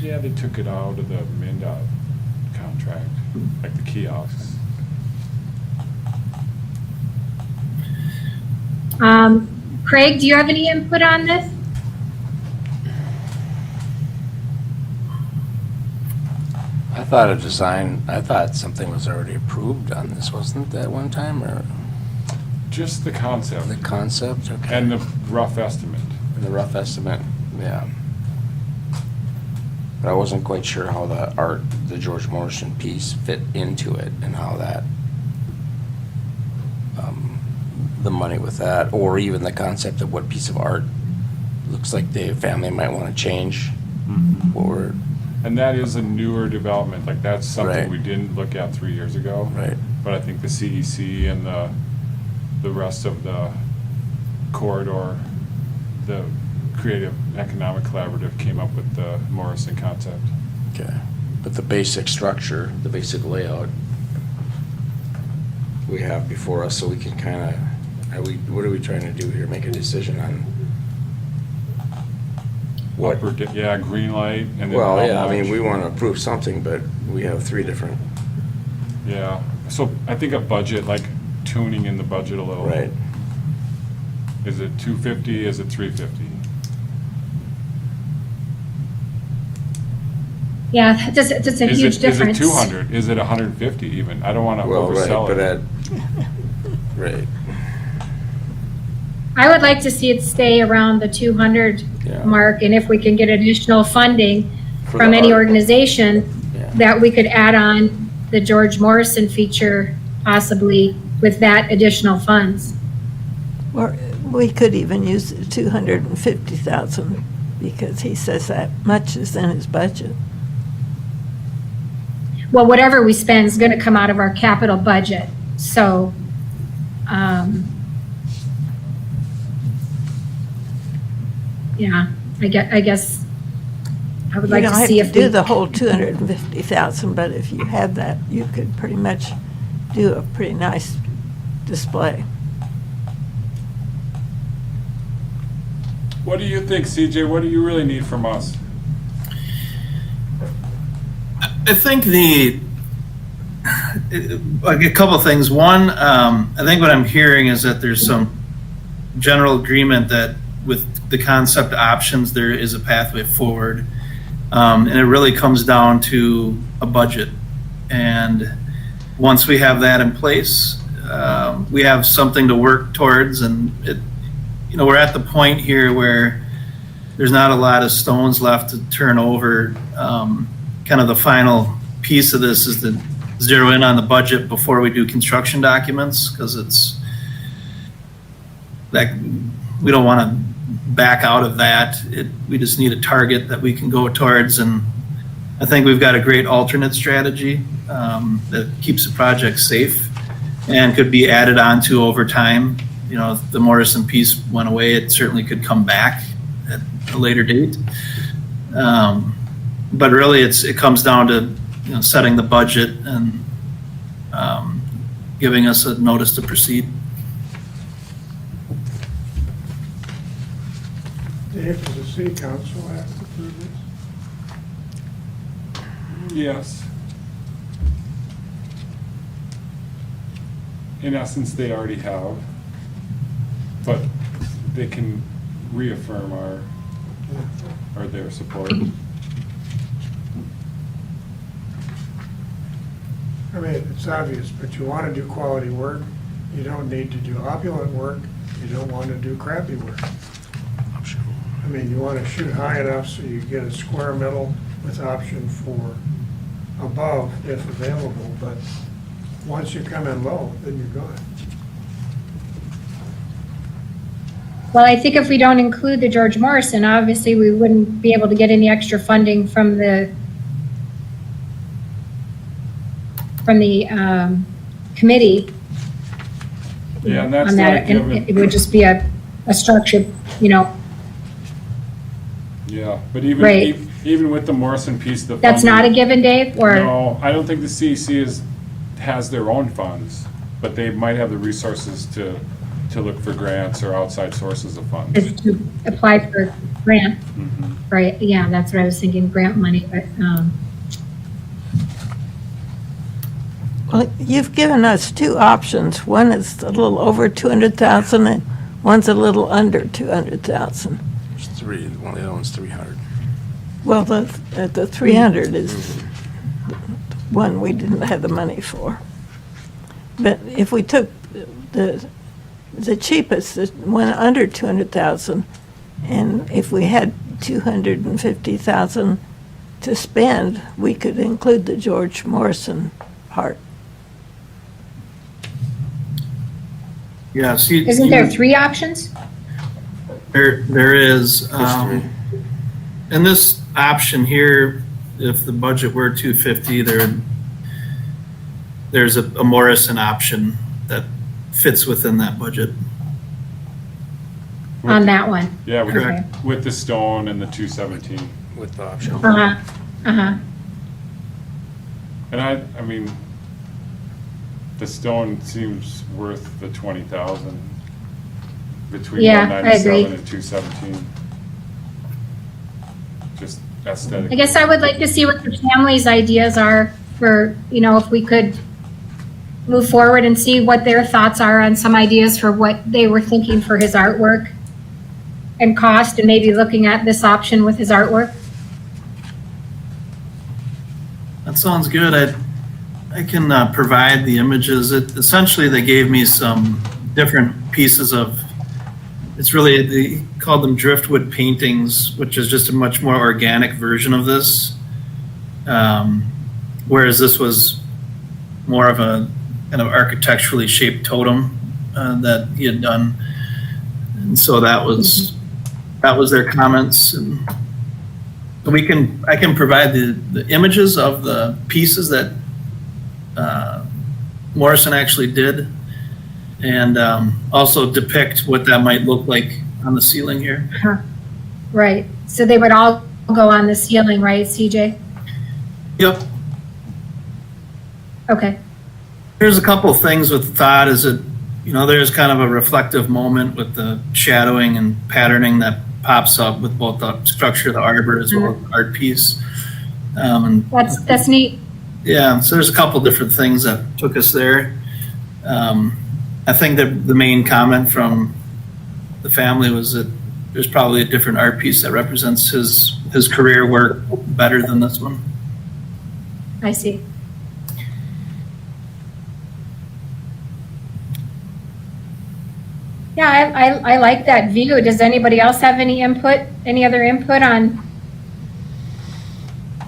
Yeah, they took it out of the MnDOT contract, like the kiosks. Craig, do you have any input on this? I thought something was already approved on this, wasn't it, that one time, or? Just the concept The concept, okay. and the rough estimate. The rough estimate, yeah. But I wasn't quite sure how the George Morrison piece fit into it and how that, the money with that, or even the concept of what piece of art looks like the family might want to change. What we're, And that is a newer development, like that's something Right. we didn't look at 3 years ago. right, But I think the CEC and the rest of the corridor, the Creative Economic Collaborative came up with the Morrison concept. okay. But the basic structure, the basic layout we have before us, so we can kind of, what are we trying to do here? Make a decision on what? Yeah, green light and then. Well, how yeah, I mean, much. we want to approve something, but we have three different, Yeah, so I think a budget, like tuning in the budget a little. right? Is it 250, is it 350? Yeah, that's a huge difference. Is it 200? Is it 150 even? I don't want to Well, right, oversell but it. right, I would like to see it stay around the 200 Yeah. mark, and if we can get additional funding For from the any art. organization, Yeah. that we could add on the George Morrison feature possibly with that additional funds. Or we could even use the 250,000 because he says that much is in his budget. Well, whatever we spend is going to come out of our capital budget, so, yeah, I guess I would You like don't to have see to if we. do the whole 250,000, but if you had that, you could pretty much do a pretty nice display. What do you think, CJ? What do you really need from us? I think like a couple of things. One, I think what I'm hearing is that there's some general agreement that with the concept options, there is a pathway forward. And it really comes down to a budget. And once we have that in place, we have something to work towards. And we're at the point here where there's not a lot of stones left to turn over. Kind of the final piece of this is to zero in on the budget before we do construction documents, because it's like we don't want to back out of that. We just need a target that we can go towards, and I think we've got a great alternate strategy that keeps the project safe and could be added on to over time. If the Morrison piece went away, it certainly could come back at a later date. But really, it comes down to setting the budget and giving us a notice to proceed. Dave, does the city council have to approve this? Yes. In essence, they already have, but they can reaffirm their support. I mean, it's obvious, but you want to do quality work. You don't need to do opulent work. You don't want to do crappy work. I mean, you want to shoot high enough so you get a square middle with option for above if available, but once you come in low, then you're gone. Well, I think if we don't include the George Morrison, obviously we wouldn't be able to get any extra funding from the committee. Yeah, and that's on not a that, and given. it would just be a structure, Yeah, but even Right. even with the Morrison piece, the that's not a funding- given, Dave, or? No, I don't think the CEC has their own funds, but they might have the resources to look for grants or outside sources of funds. Is to apply for grant, Mhm. right? Yeah, that's what I was thinking, grant money, but, Well, you've given us two options. One is a little over 200,000 and one's a little under 200,000. There's three, one of the other one's 300. Well, the 300 is one we didn't have the money for. But if we took the the cheapest that went under 200,000. And if we had 250,000 to spend, we could include the George Morrison part. Yeah, see. Isn't there 3 options? There is. There's 3. In this option here, if the budget were 250, there's a Morrison option that fits within that budget. On that one? Yeah, Correct. with the stone and the 217. With the option. Uh-huh, uh-huh. And I mean, the stone seems worth the 20,000 between Yeah, I agree. 197 and 217. Just aesthetic. I guess I would like to see what the family's ideas are for, if we could move forward and see what their thoughts are on some ideas for what they were thinking for his artwork and cost, and maybe looking at this option with his artwork. That sounds good. I can provide the images. Essentially, they gave me some different pieces of, they called them driftwood paintings, which is just a much more organic version of this. Whereas this was more of a kind of architecturally shaped totem that he had done. And so that was their comments. And I can provide the images of the pieces that Morrison actually did, and also depict what that might look like on the ceiling here. Right, so they would all go on the ceiling, right, CJ? Yep. Okay, There's a couple of things with thought is that, there's kind of a reflective moment with the shadowing and patterning that pops up with both the structure of the arbor as well as the art piece. And that's neat. yeah, so there's a couple different things that took us there. I think that the main comment from the family was that there's probably a different art piece that represents his career work better than this one. I see. Yeah, I like that view. Does anybody else have any other input on?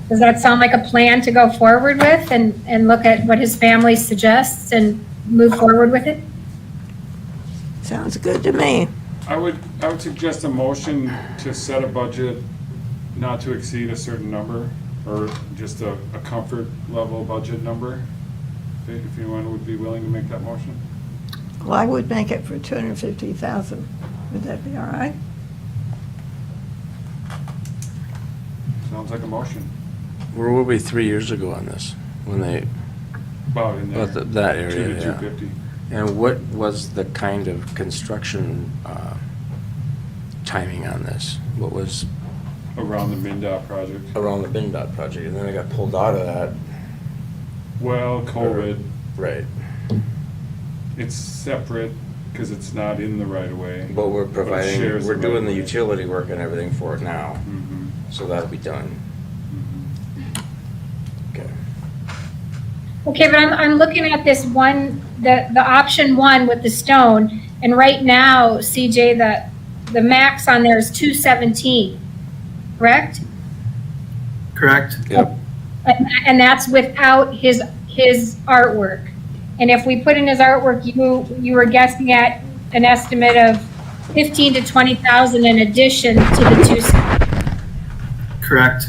Does that sound like a plan to go forward with and look at what his family suggests and move forward with it? Sounds good to me. I would suggest a motion to set a budget not to exceed a certain number, or just a comfort level budget number. If anyone would be willing to make that motion. Well, I would make it for 250,000. Would that be all right? Sounds like a motion. Where were we 3 years ago on this? When they, About in there. about that 2 area, to yeah. 250. And what was the kind of construction timing on this? What was Around the MinDOT project. around the BINDOT project? And then it got pulled out of that. Well, COVID, Right. it's separate because it's not in the right of way. But we're it providing, shares we're the doing the right-of-way. utility work and everything for it now. Mhm, So that'll be done. mhm. Okay. Okay, but I'm looking at this one, the option 1 with the stone, and right now, CJ, the max on there is 217, correct? Correct? Yep. And that's without his artwork. And if we put in his artwork, you were guessing at an estimate of 15 to 20,000 in addition to the 2. Correct.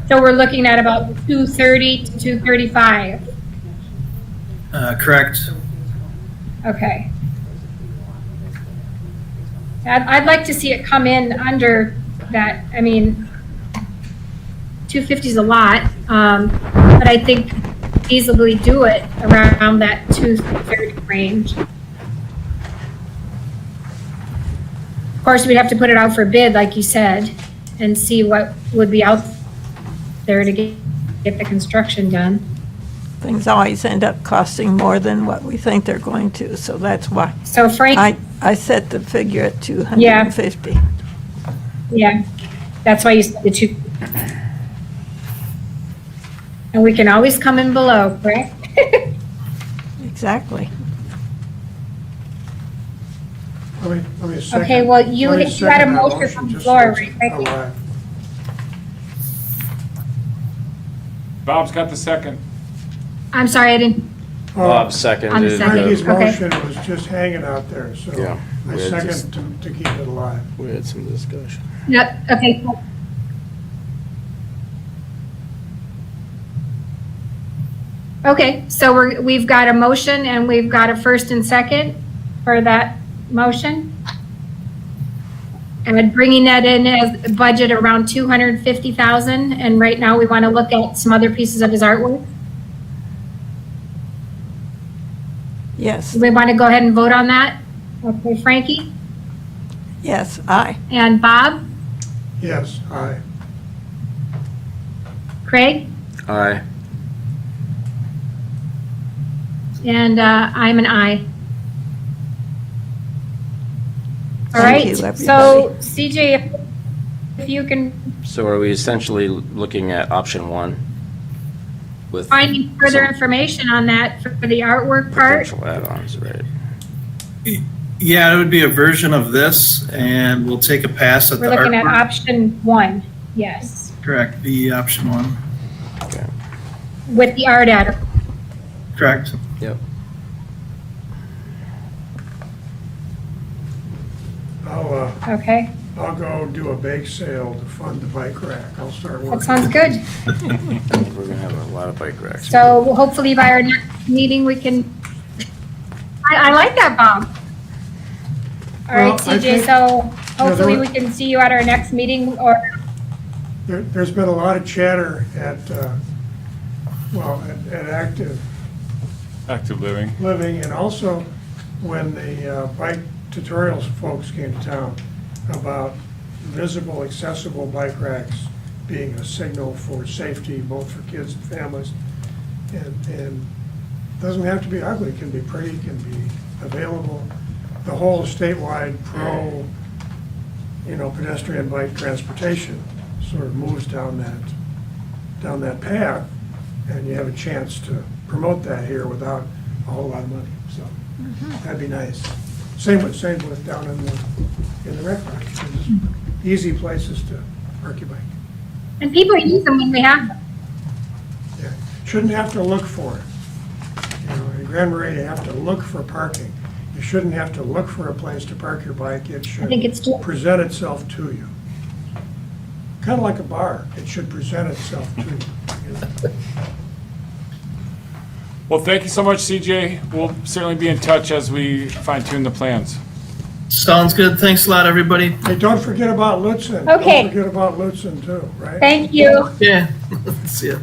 So we're looking at about 230 to 235. Correct. Okay. I'd like to see it come in under that. I mean, 250 is a lot, but I think easily do it around that 230 range. Of course, we'd have to put it out for bid, like you said, and see what would be out there to get the construction done. Things always end up costing more than what we think they're going to, so that's why So Frank, I set the figure at 250. yeah, that's why you said the 2. And we can always come in below, correct? Exactly. Let me second. Okay, well, you let me got a second that motion from the just floor, so it's right? alive. Bob's got the second. I'm sorry, I didn't, Bob On the seconded. second. Frankie's Okay. motion was just hanging out there, so Yeah, I we had just- second to keep it alive. We had some discussion. yep, okay. Cool. Okay, so we've got a motion and we've got a first and second for that motion. And bringing that in as a budget around 250,000, and right now we want to look at some other pieces of his artwork. Yes, Do we want to go ahead and vote on that? Okay, Frankie yes, aye. and Bob, Yes, aye. Craig, Aye. and I'm an aye. All Thank right, you, so CJ, if you can So are we essentially looking at option one with find me further some information on that for the artwork part. potential add-ons, right? Yeah, it would be a version of this, and we'll take a pass at the We're looking at artwork. option one, yes, Correct, the option one. Okay. with the art at, Correct. Yep. okay? I'll go do a bake sale to fund the bike rack. I'll start That working. sounds good. We're gonna have a lot of bike racks. So hopefully by our next meeting, we can, I like that, Bob. All right, Well, I CJ, think- so hopefully there we were- can see you at our next meeting, or, There's been a lot of chatter at Active Active living. Living, and also when the bike tutorials folks came to town about visible, accessible bike racks being a signal for safety, both for kids and families. And doesn't have to be ugly, it can be pretty, can be available. The whole statewide pro, pedestrian bike transportation sort of moves down that path, and you have a chance to promote that here without a whole lot of money, so that'd be nice. Same with down in the rec park. They're just easy places to park your bike. and people use them when we have them. Yeah. Shouldn't have to look for it. In Grand Marais, you have to look for parking. You shouldn't have to look for a place to park your bike. It I think it's should too, present itself to you. Kind of like a bar, it should present itself to you. Well, thank you so much, CJ. We'll certainly be in touch as we fine tune the plans. Sounds good. Thanks a lot, everybody. Hey, don't forget about Lutzen. Okay. Don't forget about Lutzen too, right? thank you. Yeah. See ya.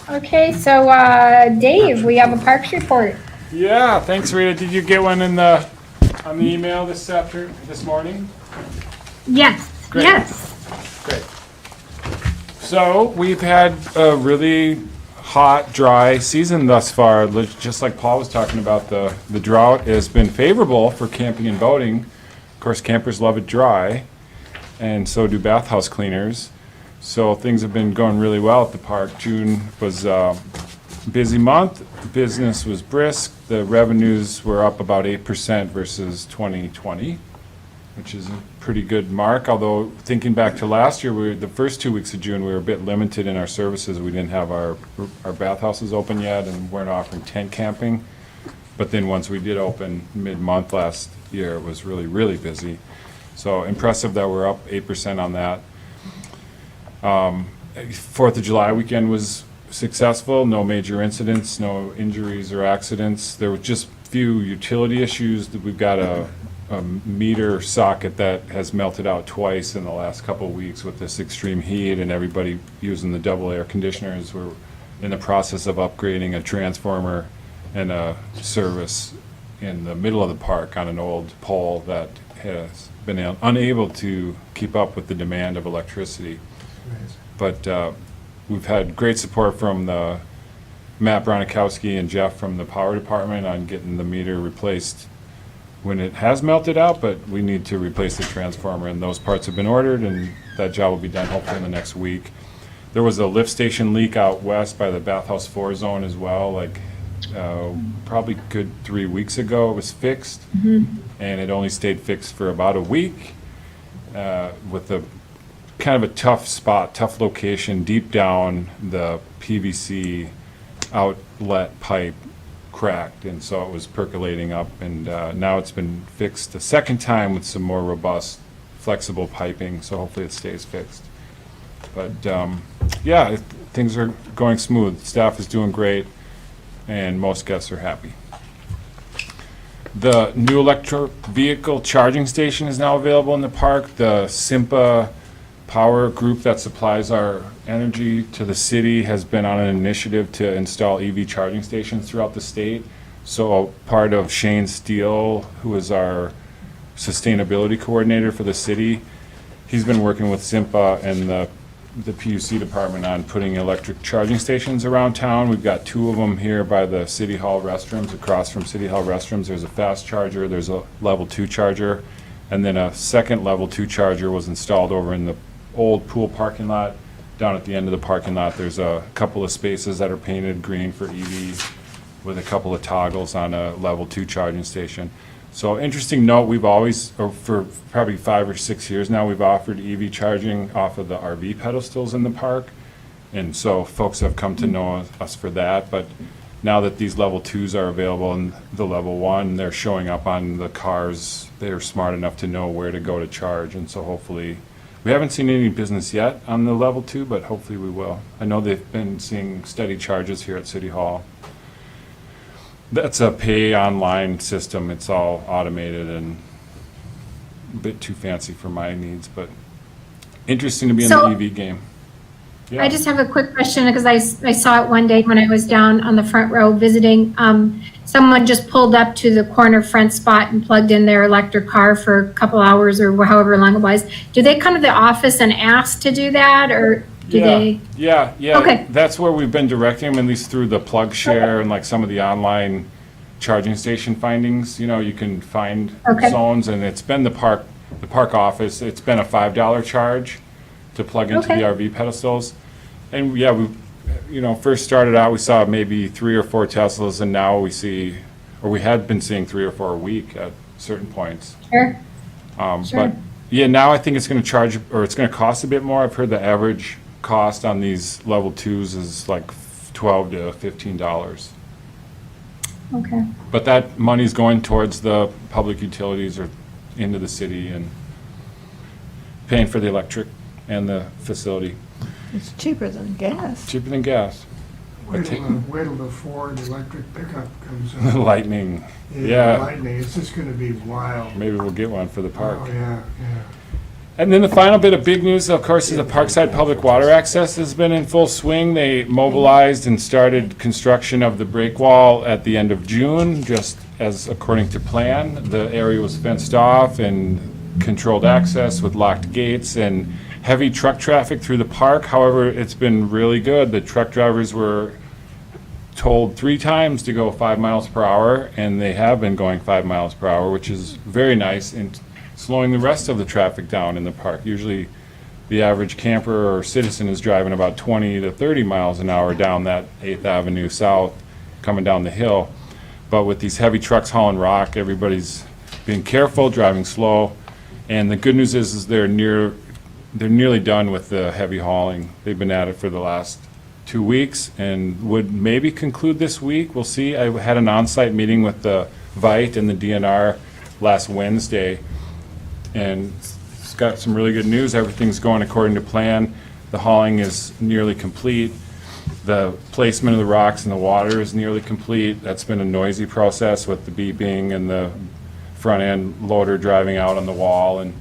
Okay, so, Dave, we have a parks report. Yeah, thanks, Rita. Did you get one on the email this morning? Yes, Great. yes. Great. So we've had a really hot, dry season thus far. Just like Paul was talking about, the drought has been favorable for camping and boating. Of course, campers love it dry, and so do bathhouse cleaners. So things have been going really well at the park. June was a busy month. Business was brisk. The revenues were up about 8% versus 2020, which is a pretty good mark. Although thinking back to last year, the first 2 weeks of June, we were a bit limited in our services. We didn't have our bathhouses open yet and weren't offering tent camping. But then once we did open mid-month last year, it was really, really busy. So impressive that we're up 8% on that. 4th of July weekend was successful, no major incidents, no injuries or accidents. There were just few utility issues. We've got a meter socket that has melted out twice in the last couple of weeks with this extreme heat and everybody using the double air conditioners. We're in the process of upgrading a transformer and a service in the middle of the park on an old pole that has been unable to keep up with the demand of electricity. But we've had great support from the Matt Bronikowski and Jeff from the power department on getting the meter replaced when it has melted out, but we need to replace the transformer, and those parts have been ordered, and that job will be done hopefully in the next week. There was a lift station leak out west by the Bathhouse 4 zone as well, like probably good 3 weeks ago. It was fixed, and it only stayed fixed for about a week with a kind of a tough spot, tough location deep down. The PVC outlet pipe cracked, and so it was percolating up, and now it's been fixed a second time with some more robust, flexible piping, so hopefully it stays fixed. But yeah, things are going smooth. Staff is doing great, and most guests are happy. The new electric vehicle charging station is now available in the park. The Simpa Power Group that supplies our energy to the city has been on an initiative to install EV charging stations throughout the state. So part of Shane Steele, who is our sustainability coordinator for the city, he's been working with Simpa and the PUC department on putting electric charging stations around town. We've got 2 of them here by the City Hall restrooms. Across from City Hall restrooms, there's a fast charger, there's a level 2 charger, and then a second level 2 charger was installed over in the old pool parking lot. Down at the end of the parking lot, there's a couple of spaces that are painted green for EVs with a couple of toggles on a level 2 charging station. So interesting note, we've always, or for probably 5 or 6 years now, we've offered EV charging off of the RV pedestals in the park. And so folks have come to know us for that. But now that these level 2s are available and the level 1, they're showing up on the cars. They're smart enough to know where to go to charge. And so hopefully, we haven't seen any business yet on the level 2, but hopefully we will. I know they've been seeing steady charges here at City Hall. That's a pay online system. It's all automated and a bit too fancy for my needs, but interesting to be in the So- EV game. Yeah. I just have a quick question because I saw it one day when I was down on the front row visiting. Someone just pulled up to the corner front spot and plugged in their electric car for a couple hours or however long it was. Do they come to the office and ask to do that, or do they? Yeah. Okay. That's where we've been directing them, at least through the plug share and like some of the online charging station findings. You know, you can find Okay. zones, and it's been the park office. It's been a $5 charge to plug into Okay. the RV pedestals. And yeah, first started out, we saw maybe 3 or 4 Teslas, and now we see, or we had been seeing 3 or 4 a week at certain points. Sure. But Sure. yeah, now I think it's going to charge, or it's going to cost a bit more. I've heard the average cost on these level 2s is like $12 to $15. Okay. But that money's going towards the public utilities or into the city and paying for the electric and the facility. It's cheaper than gas. Cheaper than gas. Wait till the Ford electric pickup comes out. Lightning. Yeah. Lightning, it's just gonna be wild. Maybe we'll get one for the park. Oh, yeah. And then the final bit of big news, of course, is the Parkside Public Water Access has been in full swing. They mobilized and started construction of the break wall at the end of June, just as according to plan. The area was fenced off and controlled access with locked gates and heavy truck traffic through the park. However, it's been really good. The truck drivers were told 3 times to go 5 miles per hour, and they have been going 5 miles per hour, which is very nice, and slowing the rest of the traffic down in the park. Usually, the average camper or citizen is driving about 20 to 30 miles an hour down that 8th Avenue South, coming down the hill. But with these heavy trucks hauling rock, everybody's being careful, driving slow. And the good news is they're nearly done with the heavy hauling. They've been at it for the last 2 weeks and would maybe conclude this week. We'll see. I had an on-site meeting with the VITE and the DNR last Wednesday, and it's got some really good news. Everything's going according to plan. The hauling is nearly complete. The placement of the rocks in the water is nearly complete. That's been a noisy process with the beeping and the front end loader driving out on the wall. And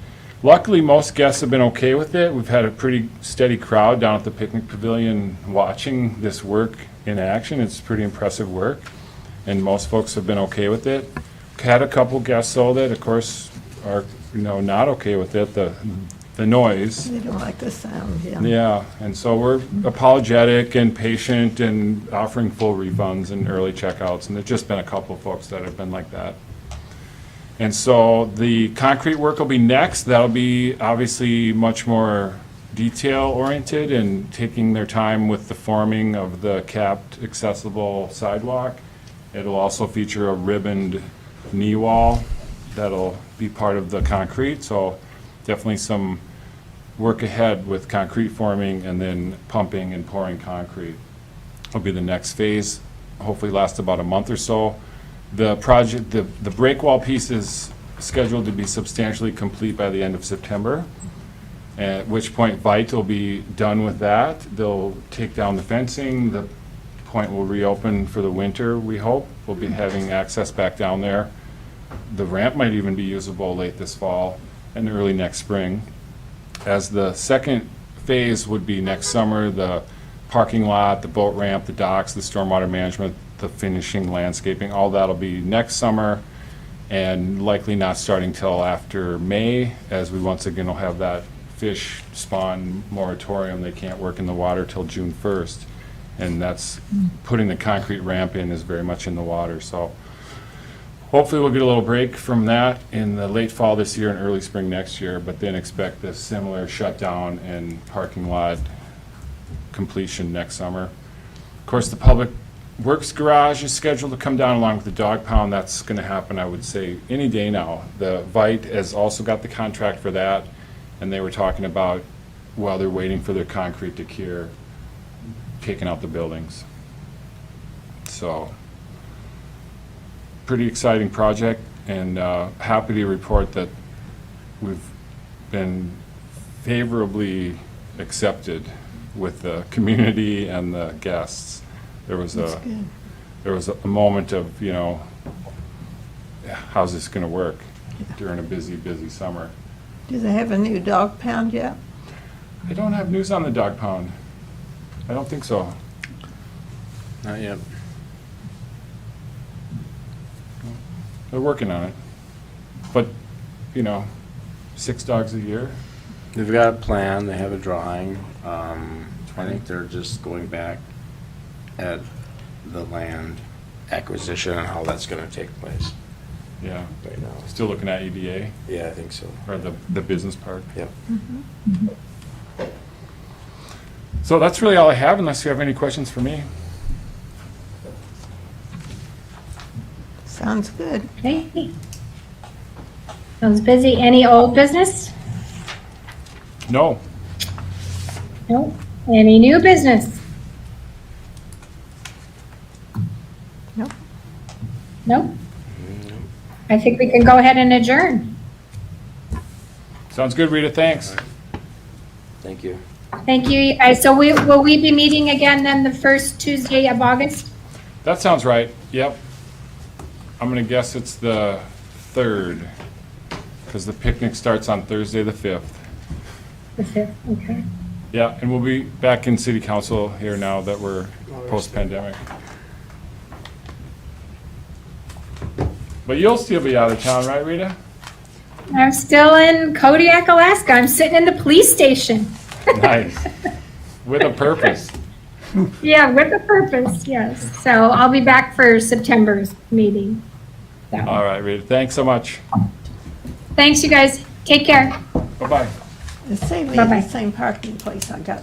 luckily, most guests have been okay with it. We've had a pretty steady crowd down at the picnic pavilion watching this work in action. It's pretty impressive work, and most folks have been okay with it. Had a couple guests, though, that, of course, are not okay with it, the noise. They don't like the sound, yeah. Yeah, and so we're apologetic and patient and offering full refunds and early checkouts, and there's just been a couple of folks that have been like that. And so the concrete work will be next. That'll be obviously much more detail-oriented and taking their time with the forming of the capped accessible sidewalk It'll also feature a ribboned knee wall that'll be part of the concrete, so definitely some work ahead with concrete forming and then pumping and pouring concrete. Will be the next phase, hopefully last about a month or so. The project, the break wall piece is scheduled to be substantially complete by the end of September, at which point Vite will be done with that. They'll take down the fencing, the point will reopen for the winter, we hope. We'll be having access back down there. The ramp might even be usable late this fall and early next spring. As the second phase would be next summer, the parking lot, the boat ramp, the docks, the stormwater management, the finishing landscaping, all that'll be next summer and likely not starting till after May, as we once again will have that fish spawn moratorium. They can't work in the water till June 1st. And that's, putting the concrete ramp in is very much in the water, so hopefully we'll get a little break from that in the late fall this year and early spring next year, but then expect a similar shutdown and parking lot completion next summer. Of course, the public works garage is scheduled to come down along with the dog pound. That's going to happen, I would say, any day now. The Vite has also got the contract for that, and they were talking about, while they're waiting for their concrete to cure, taking out the buildings. So, pretty exciting project, and happy to report that we've been favorably accepted with the community and the guests. There was a moment of, you know, how's this going to work during a busy summer. Do they have a new dog pound yet? I don't have news on the dog pound. I don't think so. Not yet. They're working on it. But, you know, 6 dogs a year. They've got a plan, they have a drawing. I think they're just going back at the land acquisition and how that's gonna take place Yeah. right now. Still looking at EDA, Yeah, I think so. or the business park. Yep. So that's really all I have, unless you have any questions for me. Sounds good. Okay. Sounds busy. Any old business? No. No. Any new business? Nope. Nope. I think we can go ahead and adjourn. Sounds good, Rita, thanks. Thank you. Thank you, guys. So will we be meeting again then the first Tuesday of August? That sounds right, yep. I'm gonna guess it's the 3rd, because the picnic starts on Thursday, the 5th. The 5th, okay. Yeah, and we'll be back in city council here now that we're post-pandemic. But you'll still be out of town, right, Rita? I'm still in Kodiak, Alaska. I'm sitting in the police station. Nice. With a purpose. Yeah, with a purpose, yes. So I'll be back for September's meeting. So, All right, Rita, thanks so much. thanks, you guys. Take care. It Bye-bye. saved me Bye-bye. the same parking place I got